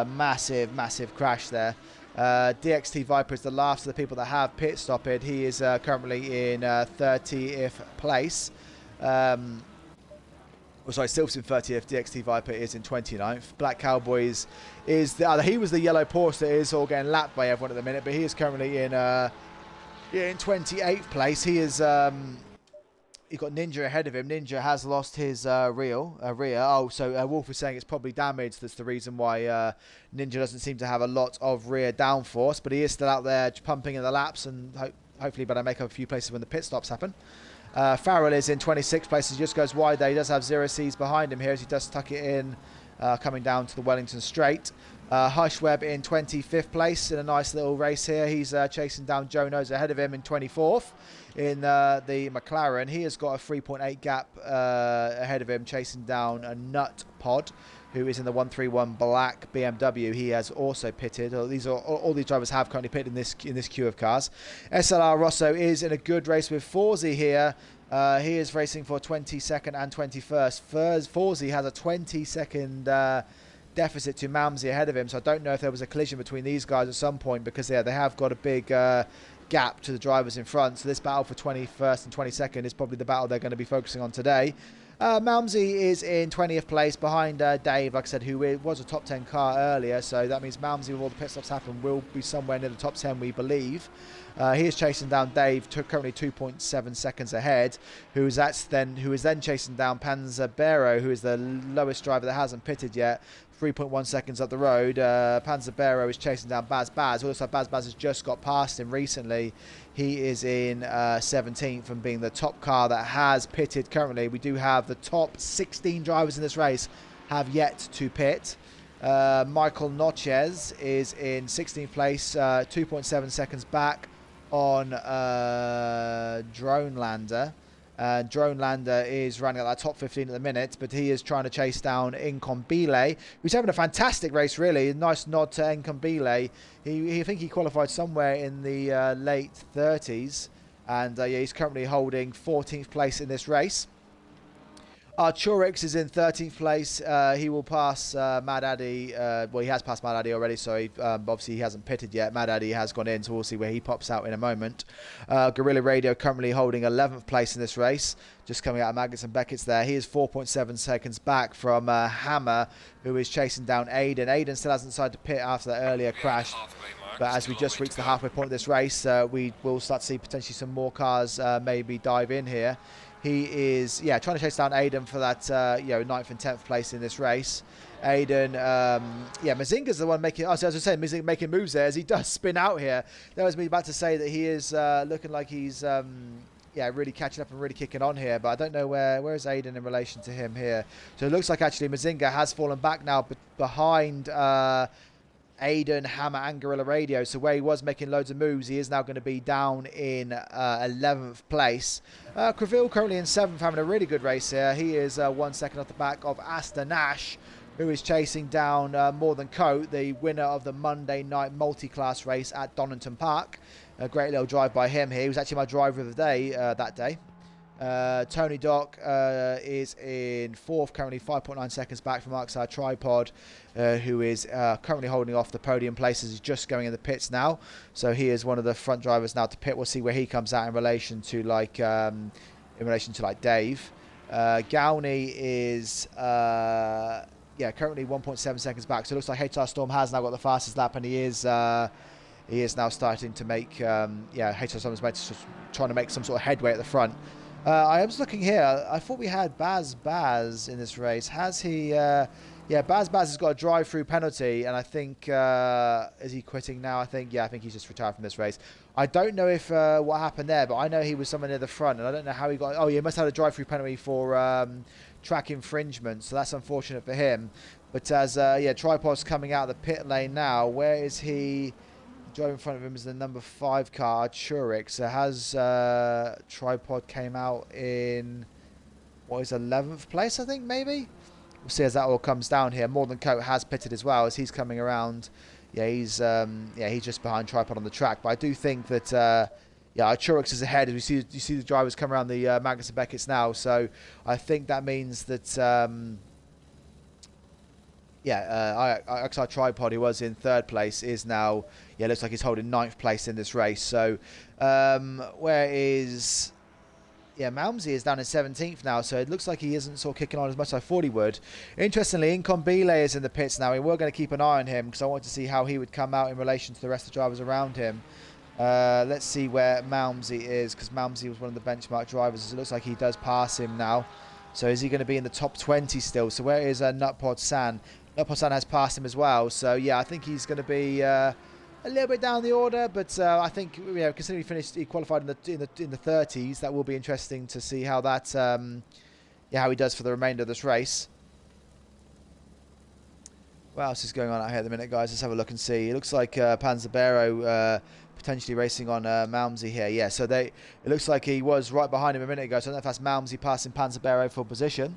massive crash there. DXT Viper is the last of the people that have pit stopped. He is currently in 30th place. Sorry, Silverstone 30th, DXT Viper is in 29th. Black Cowboys is he was the yellow Porsche that is all getting lapped by everyone at the minute, but he is currently in 28th place. He is he got Ninja ahead of him. Ninja has lost his rear. Oh, so Wolf was saying it's probably damaged. That's the reason why Ninja doesn't seem to have a lot of rear downforce, but he is still out there pumping in the laps, and hopefully better make up a few places when the pit stops happen. Farrell is in 26th place. He just goes wide there. He does have Zero C's behind him here as he does tuck it in, coming down to the Wellington Straight. Hushweb in 25th place in a nice little race here. He's chasing down Joe Nose ahead of him in 24th in the McLaren. He has got a 3.8 gap ahead of him, chasing down a Nut Pod, who is in the 131 black BMW. He has also pitted. All these drivers have currently pitted in this queue of cars. SLR Rosso is in a good race with Forzy here. He is racing for 22nd and 21st. Forzy has a 20-second deficit to Malmsey ahead of him, so I don't know if there was a collision between these guys at some point, because they have got a big gap to the drivers in front. So this battle for 21st and 22nd is probably the battle they're going to be focusing on today. Malmsey is in 20th place behind Dave, like I said, who was a top 10 car earlier. So that means Malmsey, with all the pit stops happen, will be somewhere near the top 10, we believe. He is chasing down Dave, currently 2.7 seconds ahead, who is then chasing down Panzabero, who is the lowest driver that hasn't pitted yet. 3.1 seconds up the road. Panzabero is chasing down Baz. Also, Baz has just got past him recently. He is in 17th and being the top car that has pitted currently. We do have the top 16 drivers in this race have yet to pit. Michael Notches is in 16th place, 2.7 seconds back on Drone Lander. Drone Lander is running at that top 15 at the minute, but he is trying to chase down Incombile, who's having a fantastic race, really. A nice nod to Incombile. I think he qualified somewhere in the late 30s, and yeah, he's currently holding 14th place in this race. Arturix is in 13th place. He will pass Mad Addy. Well, he has passed Mad Addy already, so obviously he hasn't pitted yet. Mad Addy has gone in, so we'll see where he pops out in a moment. Guerrilla Radio currently holding 11th place in this race, just coming out of Maggots and Beckett's there. He is 4.7 seconds back from Hammer, who is chasing down Aiden. Aiden still hasn't decided to pit after that earlier crash. But as we just reach the halfway point of this race, we will start to see potentially some more cars maybe dive in here. He is, trying to chase down Aiden for that, 9th and 10th place in this race. Aiden, Mazinga's the one making, as I was saying, Mazinga making moves there as he does spin out here. That was me about to say that he is looking like he's yeah, really catching up and really kicking on here. But I don't know where is Aiden in relation to him here. So it looks like actually Mazinga has fallen back now behind Aiden, Hammer and Gorilla Radio. So where he was making loads of moves, he is now going to be down in 11th place. Creville currently in 7th, having a really good race here. He is 1 second off the back of Aston Nash, who is chasing down More Than Coat, the winner of the Monday night multi-class race at Donington Park. A great little drive by him here. He was actually my driver of the day that day. Tony Dock is in 4th, currently 5.9 seconds back from Arkside Tripod, who is currently holding off the podium places. He's just going in the pits now, so he is one of the front drivers now to pit. We'll see where he comes out in relation to like Dave. Gowney is currently 1.7 seconds back. So it looks like HR Storm has now got the fastest lap, and he is now starting to make HR Storm's trying to make some sort of headway at the front. I was looking here. I thought we had Baz in this race. Has he? Baz has got a drive-through penalty, and I think is he quitting now? I think he's just retired from this race. I don't know if what happened there, but I know he was somewhere near the front, and I don't know how he got. Oh, he must have had a drive-through penalty for track infringement, so that's unfortunate for him. But as Tripod's coming out of the pit lane now, where is he? Driving in front of him is the number 5 car, Turek. So has Tripod came out in 11th place, I think, maybe. We'll see as that all comes down here. More Than Coat has pitted as well as he's coming around. He's just behind Tripod on the track. But I do think that Turek is ahead as you see the drivers come around the Magnussen Beckett's now. So I think that means that XR Tripod, who was in 3rd place, is now looks like he's holding 9th place in this race. So where is Malmsey is down in 17th now, so it looks like he isn't sort of kicking on as much as I thought he would. Interestingly, Incombile is in the pits now, and we're going to keep an eye on him because I want to see how he would come out in relation to the rest of the drivers around him. Let's see where Malmsey is, because Malmsey was one of the benchmark drivers. It looks like he does pass him now. So is he going to be in the top 20 still? So where is Nutpod San? Nutpod San has passed him as well. So I think he's going to be a little bit down the order, but I think considering he qualified in the 30s, that will be interesting to see how that how he does for the remainder of this race. What else is going on out here at the minute, guys? Let's have a look and see. It looks like Panzabero potentially racing on Malmsey here. Yeah, so it looks like he was right behind him a minute ago. So I don't know if that's Malmsey passing Panzabero for position.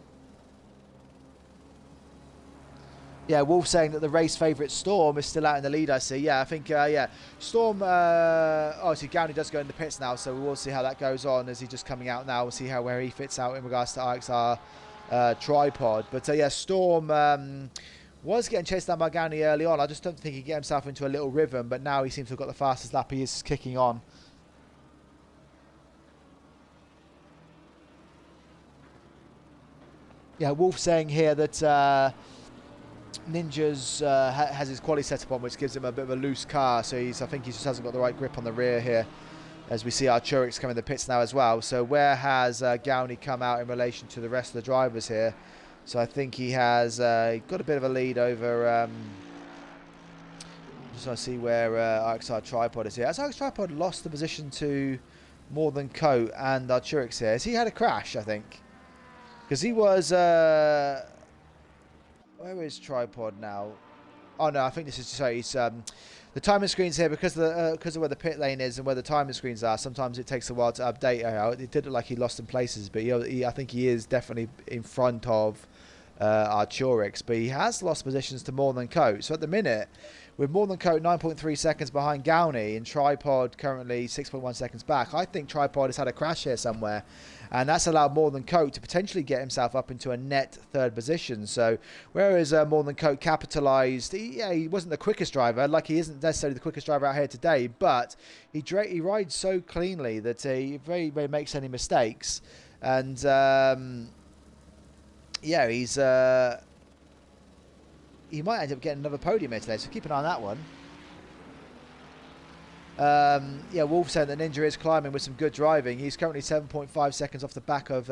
Yeah, Wolf saying that the race favourite Storm is still out in the lead, I see. Yeah, I think, Storm, obviously Gowney does go in the pits now, so we will see how that goes on as he's just coming out now. We'll see where he fits out in regards to IXR Tripod. But, Storm was getting chased down by Gowney early on. I just don't think he get himself into a little rhythm, but now he seems to have got the fastest lap. He is kicking on. Yeah, Wolf saying here that Ninja's has his quali setup on, which gives him a bit of a loose car, so I think he just hasn't got the right grip on the rear here, as we see our Turek's coming in the pits now as well. So where has Gowney come out in relation to the rest of the drivers here? So I think he has got a bit of a lead over just want to see where IXR Tripod is here. Has IXR Tripod lost the position to More Than Coat and our Turek's here? Has he had a crash, I think? Because he was where is Tripod now? Oh no, I think this is to say he's the timing screens here because of where the pit lane is and where the timing screens are. Sometimes it takes a while to update. It did look like he lost some places, but I think he is definitely in front of our Turek's, but he has lost positions to More Than Coat. So at the minute, with More Than Coat 9.3 seconds behind Gowney and Tripod currently 6.1 seconds back, I think Tripod has had a crash here somewhere, and that's allowed More Than Coat to potentially get himself up into a net 3rd position. So whereas More Than Coat capitalised, he wasn't the quickest driver, like he isn't necessarily the quickest driver out here today, but he rides so cleanly that he very rarely makes any mistakes, and he's he might end up getting another podium here today, so keep an eye on that one. Yeah, Wolf saying that Ninja is climbing with some good driving. He's currently 7.5 seconds off the back of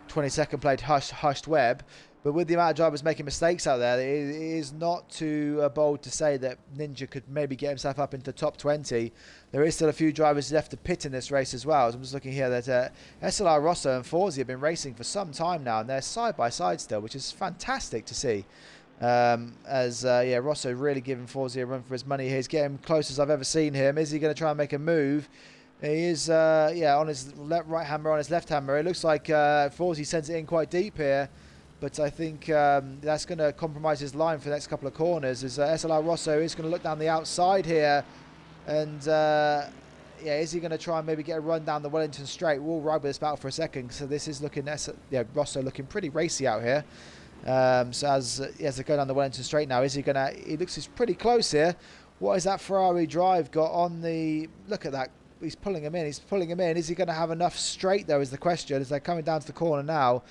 22nd place Hushed Webb. But with the amount of drivers making mistakes out there, it is not too bold to say that Ninja could maybe get himself up into the top 20. There is still a few drivers left to pit in this race as well. So I'm just looking here that SLR Rosso and Forzi have been racing for some time now, and they're side by side still, which is fantastic to see. Yeah, Rosso really giving Forzi a run for his money here. He's getting close as I've ever seen him. Is he going to try and make a move? He is, yeah, on his right hammer, on his left hammer. It looks like Forzi sends it in quite deep here. But I think that's going to compromise his line for the next couple of corners. As SLR Rosso is going to look down the outside here. And, yeah, is he going to try and maybe get a run down the Wellington straight? We'll ride with this battle for a second. So this is looking, yeah, Rosso looking pretty racy out here. So as they go down the Wellington straight now, is he going to... He looks he's pretty close here. What is that Ferrari drive got on the... Look at that. He's pulling him in. He's pulling him in. Is he going to have enough straight, though, is the question, as they're coming down to the corner now.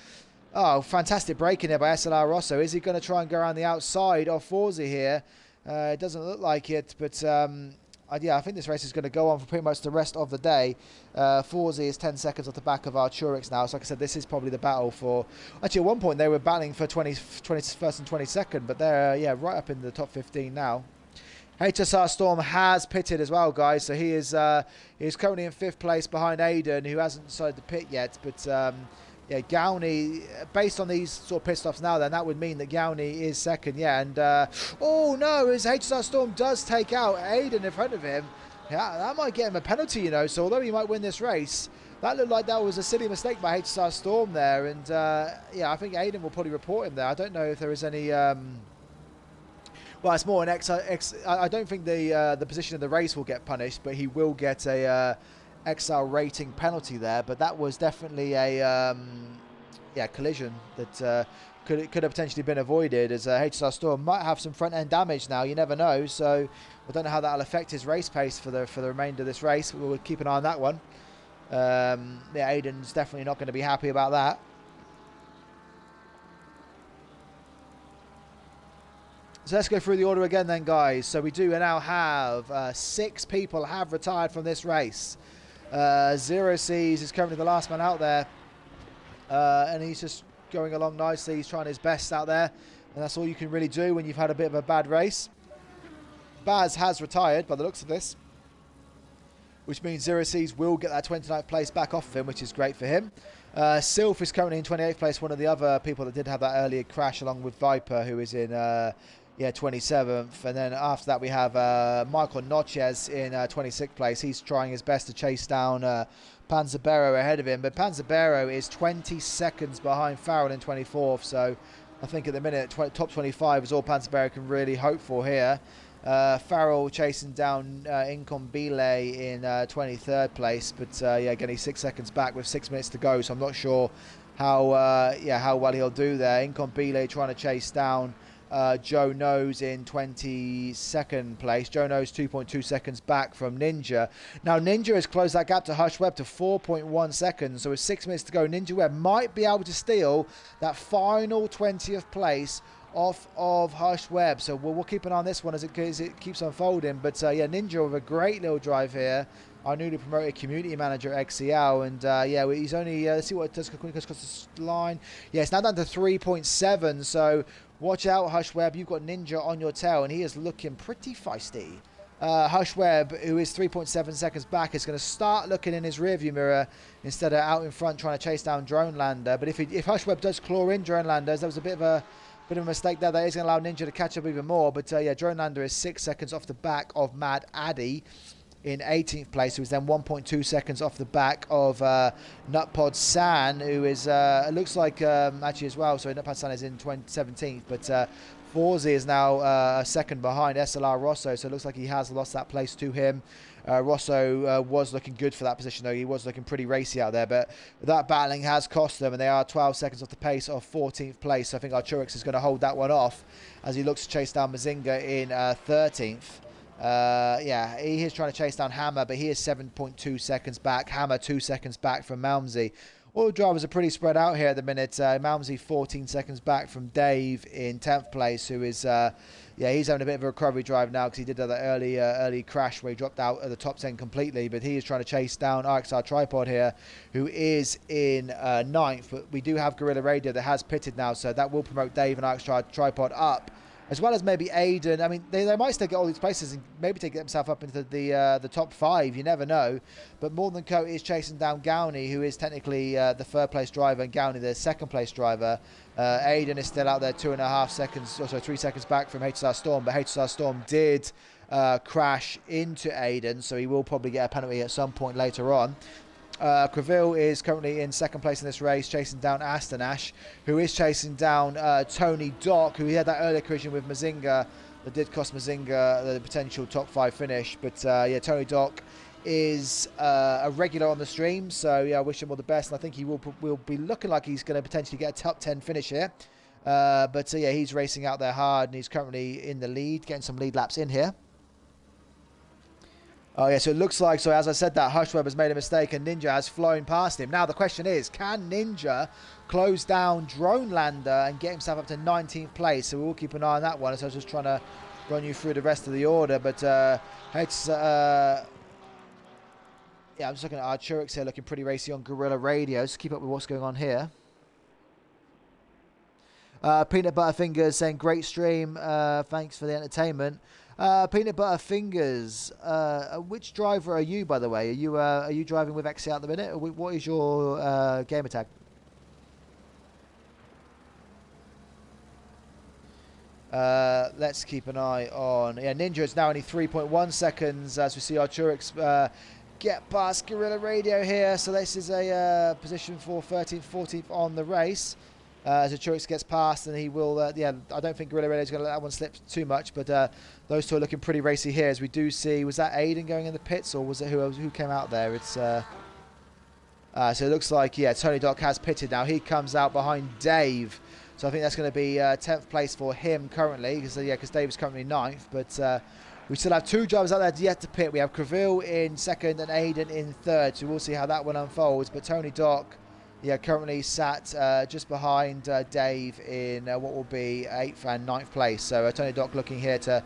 Oh, fantastic braking here by SLR Rosso. Is he going to try and go around the outside of Forzi here? It doesn't look like it, but yeah, I think this race is going to go on for pretty much the rest of the day. Forzi is 10 seconds off the back of Arturix now. So like I said, this is probably the battle for... Actually, at one point they were battling for 21st and 22nd, but they're yeah, right up in the top 15 now. HSR Storm has pitted as well, guys. So he is currently in 5th place behind Aiden, who hasn't decided to pit yet, but... yeah, Gowney, based on these sort of pit stops now, then that would mean that Gowney is second, yeah. And, oh no, as HSR Storm does take out Aiden in front of him. Yeah, that might get him a penalty, you know. So although he might win this race, that looked like that was a silly mistake by HSR Storm there. And, yeah, I think Aiden will probably report him there. I don't know if there is any... well, it's more an I don't think the position of the race will get punished, but he will get a... XL rating penalty there, but that was definitely a yeah, collision that could have potentially been avoided, as HSR Storm might have some front end damage now. You never know, so I don't know how that'll affect his race pace for the remainder of this race. We'll keep an eye on that one. Yeah, Aiden's definitely not going to be happy about that. So let's go through the order again then, guys. So we do now have 6 people have retired from this race. Zero C's is currently the last man out there, and he's just going along nicely. He's trying his best out there, and that's all you can really do when you've had a bit of a bad race. Baz has retired by the looks of this, which means Zero C's will get that 29th place back off of him, which is great for him. Sylph is currently in 28th place, one of the other people that did have that earlier crash, along with Viper, who is in yeah, 27th. And then after that we have Michael Notches in 26th place. He's trying his best to chase down Panzabero ahead of him, but Panzabero is 20 seconds behind Farrell in 24th, so I think at the minute top 25 is all Panzabero can really hope for here. Farrell chasing down Incombile in 23rd place, but yeah, again he's 6 seconds back with 6 minutes to go, so I'm not sure how yeah, how well he'll do there. Incombile trying to chase down Joe Nose in 22nd place. Joe Nose 2.2 seconds back from Ninja. Now Ninja has closed that gap to Hush Webb to 4.1 seconds, so with 6 minutes to go, Ninja Webb might be able to steal that final 20th place off of Hush Webb. So we'll keep an eye on this one as it keeps unfolding. But yeah, Ninja with a great little drive here. Our newly promoted community manager at XCL, and yeah, he's only let's see what it does across the line. Yeah, it's now down to 3.7. So watch out, Hush Webb. You've got Ninja on your tail, and he is looking pretty feisty. Hush Webb, who is 3.7 seconds back, is going to start looking in his rearview mirror instead of out in front trying to chase down Drone Lander. But if Hush Webb does claw in Drone Landers, that was a bit of a mistake there. That is going to allow Ninja to catch up even more. But yeah, Drone Lander is 6 seconds off the back of Mad Addy in 18th place, who is then 1.2 seconds off the back of Nutpod San, who is looks like actually as well, so Nutpod San is in 17th, but Forzi is now a second behind SLR Rosso, so it looks like he has lost that place to him. Rosso was looking good for that position, though. He was looking pretty racy out there, but that battling has cost them, and they are 12 seconds off the pace of 14th place. So I think Arturix is going to hold that one off as he looks to chase down Mazinga in 13th. Yeah, he is trying to chase down Hammer, but he is 7.2 seconds back. Hammer 2 seconds back from Malmsey. All the drivers are pretty spread out here at the minute. Malmsey 14 seconds back from Dave in 10th place, who is, yeah, he's having a bit of a recovery drive now because he did that early crash where he dropped out of the top 10 completely. But he is trying to chase down XCL Tripod here, who is in 9th. But we do have Guerrilla Radio that has pitted now, so that will promote Dave and XCL Tripod up, as well as maybe Aiden. I mean, they might still get all these places and maybe take themselves up into the top 5. You never know. But More Than Co is chasing down Gowney, who is technically the 3rd place driver, and Gowney the 2nd place driver. Aiden is still out there 2.5 seconds, or so 3 seconds back from HSR Storm. But HSR Storm did crash into Aiden, so he will probably get a penalty at some point later on. Creville is currently in 2nd place in this race, chasing down Aston Ash, who is chasing down Tony Dock, who he had that earlier collision with Mazinga that did cost Mazinga the potential top 5 finish. But yeah, Tony Dock is a regular on the stream, so yeah, I wish him all the best, and I think he will be looking like he's going to potentially get a top 10 finish here. But yeah, he's racing out there hard, and he's currently in the lead, getting some lead laps in here. Oh yeah, so it looks like, so as I said that, Hushweb has made a mistake and Ninja has flown past him. Now the question is, can Ninja close down Drone Lander and get himself up to 19th place? So we'll keep an eye on that one. So I was just trying to run you through the rest of the order. But yeah, I'm just looking at Arturix here, looking pretty racy on Guerrilla Radio. Just keep up with what's going on here. Peanut Butter Fingers saying, great stream, thanks for the entertainment. Peanut Butter Fingers, which driver are you, by the way? Are you driving with XCL at the minute? Or what is your gamer tag? Let's keep an eye on... Yeah, Ninja is now only 3.1 seconds as we see Arturix get past Guerrilla Radio here. So this is a position for 13th, 14th on the race. As Arturix gets past, and he will, yeah, I don't think Guerrilla Radio is going to let that one slip too much, but those two are looking pretty racy here, as we do see, was that Aiden going in the pits, or was it who came out there? It's so it looks like, yeah, Tony Dock has pitted now. He comes out behind Dave, so I think that's going to be 10th place for him currently, because Dave is currently 9th, but we still have 2 drivers out there yet to pit. We have Creville in 2nd and Aiden in 3rd, so we'll see how that one unfolds, but Tony Dock, yeah, currently sat just behind Dave in what will be 8th and 9th place. So Tony Dock looking here to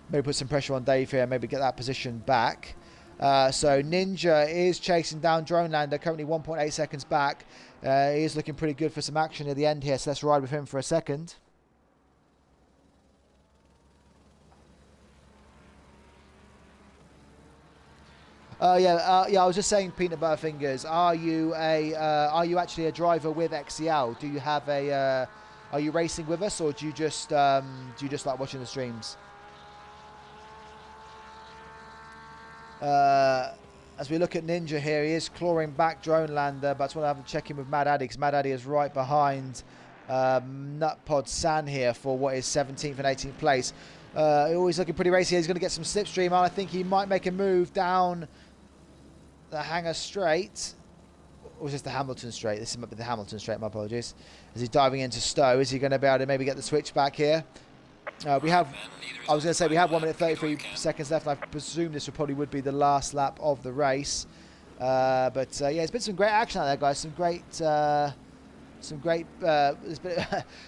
maybe put some pressure on Dave here, maybe get that position back. So Ninja is chasing down Drone Lander, currently 1.8 seconds back. He is looking pretty good for some action at the end here, so let's ride with him for a second. Yeah, I was just saying, Peanut Butter Fingers, are you actually a driver with XCL? Do you have are you racing with us, or do you just like watching the streams? As we look at Ninja here, he is clawing back Drone Lander, but I just want to have a check in with Mad Addy, because Mad Addy is right behind Nutpod San here for what is 17th and 18th place. Always looking pretty racy. He's going to get some slipstream on. I think he might make a move down the Hangar Straight. Or was this the Hamilton Straight? This might be the Hamilton Straight, my apologies. As he's diving into Stowe, is he going to be able to maybe get the switch back here? I was going to say, we have 1 minute 33 seconds left. I presume this would be the last lap of the race. Yeah, it's been some great action out there, guys. There's been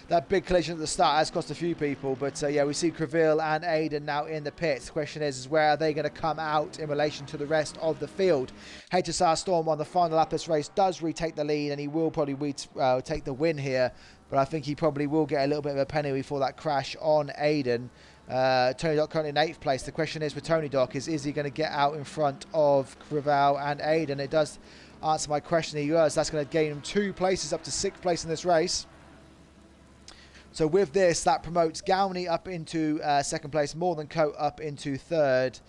that big collision at the start has cost a few people, but yeah, we see Creville and Aiden now in the pits. The question is where are they going to come out in relation to the rest of the field? HSR Storm on the final lap of this race does retake the lead, and he will probably take the win here, but I think he probably will get a little bit of a penalty for that crash on Aiden. Tony Dock currently in 8th place. The question is with Tony Dock is he going to get out in front of Creville and Aiden? It does answer my question. He was. That's going to gain him 2 places up to 6th place in this race. So with this, that promotes Gowney up into 2nd place, More Than Coat up into 3rd.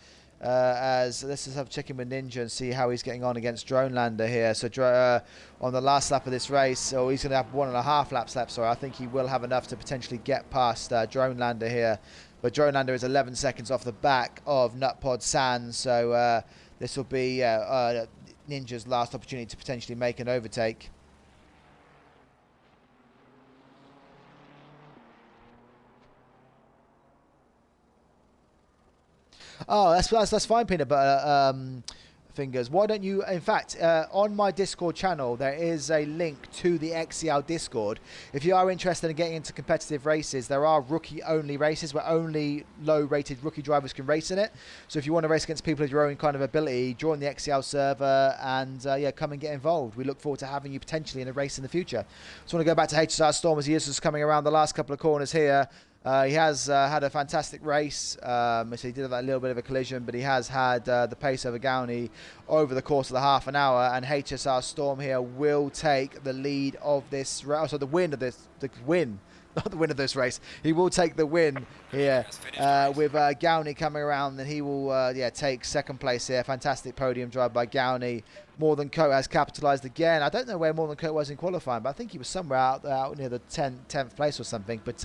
As let's just have a check in with Ninja and see how he's getting on against Drone Lander here. So on the last lap of this race, so he's going to have 1.5 laps left. So I think he will have enough to potentially get past Drone Lander here. But Drone Lander is 11 seconds off the back of Nutpod San. So this will be Ninja's last opportunity to potentially make an overtake. Oh, that's fine, Peanut Butter Fingers, why don't you, in fact, on my Discord channel, there is a link to the XCL Discord. If you are interested in getting into competitive races, there are rookie-only races where only low-rated rookie drivers can race in it. So if you want to race against people of your own kind of ability, join the XCL server and, yeah, come and get involved. We look forward to having you potentially in a race in the future. So I want to go back to HSR Storm as he is just coming around the last couple of corners here. He has had a fantastic race, so he did have that little bit of a collision, but he has had the pace over Gowney over the course of the half an hour, and HSR Storm here will take the lead of this race, so the win of this, not the win of this race. He will take the win here with Gowney coming around, and he will take second place here. Fantastic podium drive by Gowney. More Than Coat has capitalised again. I don't know where More Than Coat was in qualifying, but I think he was somewhere out near the 10th place or something. But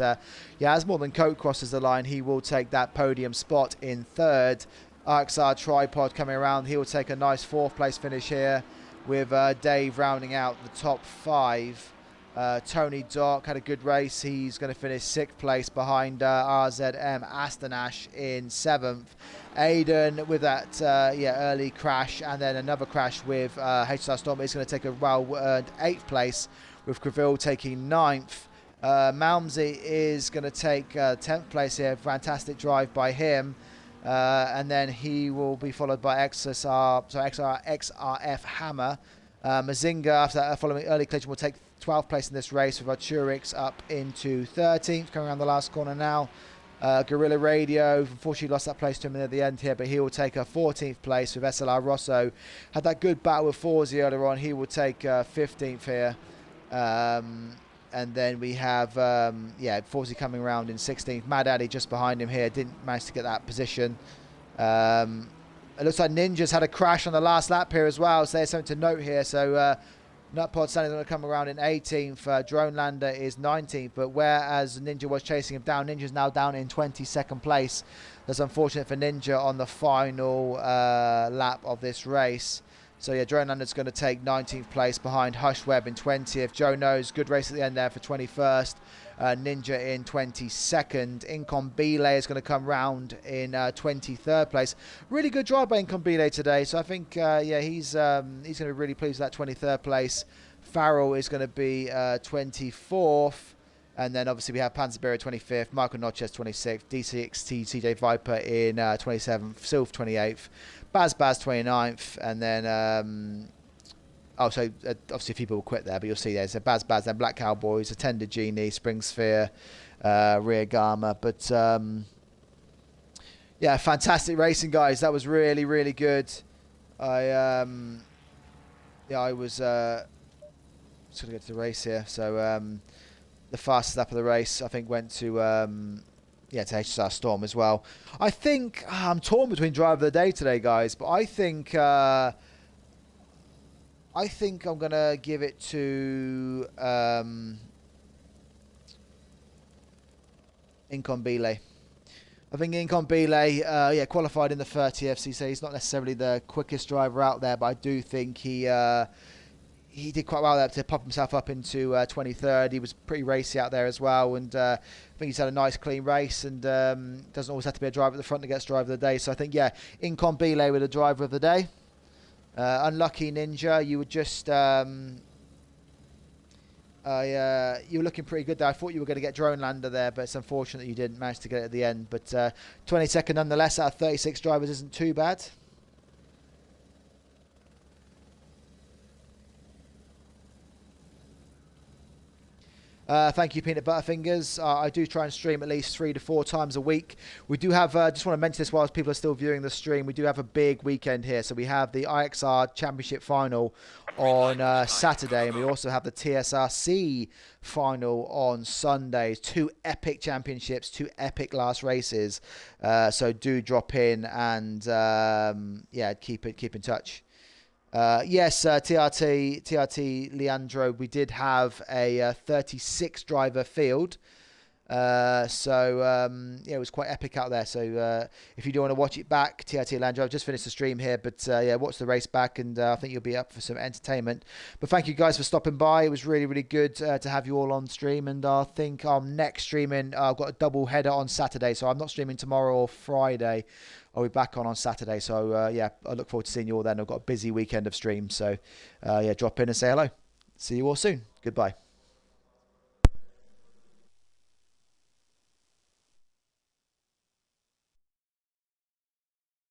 yeah, as More Than Coat crosses the line, he will take that podium spot in third. RXR Tripod coming around. He will take a nice fourth place finish here with Dave rounding out the top 5. Tony Dock had a good race. He's going to finish 6th place behind RZM Astanash in 7th. Aiden with that early crash, and then another crash with HSR Storm is going to take a well-earned 8th place, with Creville taking 9th. Malmsey is going to take 10th place here. Fantastic drive by him. And then he will be followed by XRF Hammer. Mazinga, after that following early collision, will take 12th place in this race, with Arturix up into 13th, coming around the last corner now. Guerrilla Radio, unfortunately lost that place to him at the end here, but he will take a 14th place with SLR Rosso. Had that good battle with Forzi earlier on. He will take 15th here. And then we have, Forzi coming around in 16th. Mad Addy just behind him here. Didn't manage to get that position. It looks like Ninja's had a crash on the last lap here as well, so there's something to note here. So Nutpod Sunny's going to come around in 18th. Drone Lander is 19th, but whereas Ninja was chasing him down, Ninja's now down in 22nd place. That's unfortunate for Ninja on the final lap of this race. So yeah, Drone Lander's going to take 19th place behind Hush Webb in 20th. Joe Knows, good race at the end there for 21st. Ninja in 22nd. Incom Belay is going to come round in 23rd place. Really good drive by Incom Belay today. So I think, he's going to be really pleased with that 23rd place. Farrell is going to be 24th. And then obviously we have Panzerbeer 25th, Michael Notches 26th, DCXT CJ Viper in 27th, Sylph 28th, Baz 29th, and then obviously a few people quit there, but you'll see there's a Baz, then Black Cowboys, Attender Genie, Spring Sphere, Rear Garma. But yeah, fantastic racing, guys. That was really, really good. I was just gonna get to the race here. So the fastest lap of the race, I think, went to to HSR Storm as well. I think I'm torn between driver of the day today, guys, but I think I'm gonna give it to Incom Belay. I think Incom Belay, qualified in the 30th. So he's not necessarily the quickest driver out there, but I do think he did quite well there to pop himself up into 23rd. He was pretty racy out there as well, and I think he's had a nice clean race, and doesn't always have to be a driver at the front that gets driver of the day. So I think, Incom Belay with a driver of the day. Unlucky Ninja, you were just you were looking pretty good there. I thought you were going to get Drone Lander there, but it's unfortunate you didn't manage to get it at the end. But 22nd nonetheless out of 36 drivers isn't too bad. Thank you, Peanut Butterfingers. I do try and stream at least 3 to 4 times a week. We do have, just want to mention this whilst people are still viewing the stream, we do have a big weekend here. So we have the IXR Championship Final on Saturday, and we also have the TSRC Final on Sunday. 2 epic championships, 2 epic last races. So do drop in and, keep in touch. Yes, TRT Leandro, we did have a 36 driver field. Yeah, it was quite epic out there. So if you do want to watch it back, TRT Land Drive, I've just finished the stream here, but yeah, watch the race back, and I think you'll be up for some entertainment. But thank you guys for stopping by. It was really, really good to have you all on stream, and I think I'm next streaming. I've got a double header on Saturday, so I'm not streaming tomorrow or Friday. I'll be back on Saturday. So yeah, I look forward to seeing you all then. I've got a busy weekend of streams, so yeah, drop in and say hello. See you all soon. Goodbye.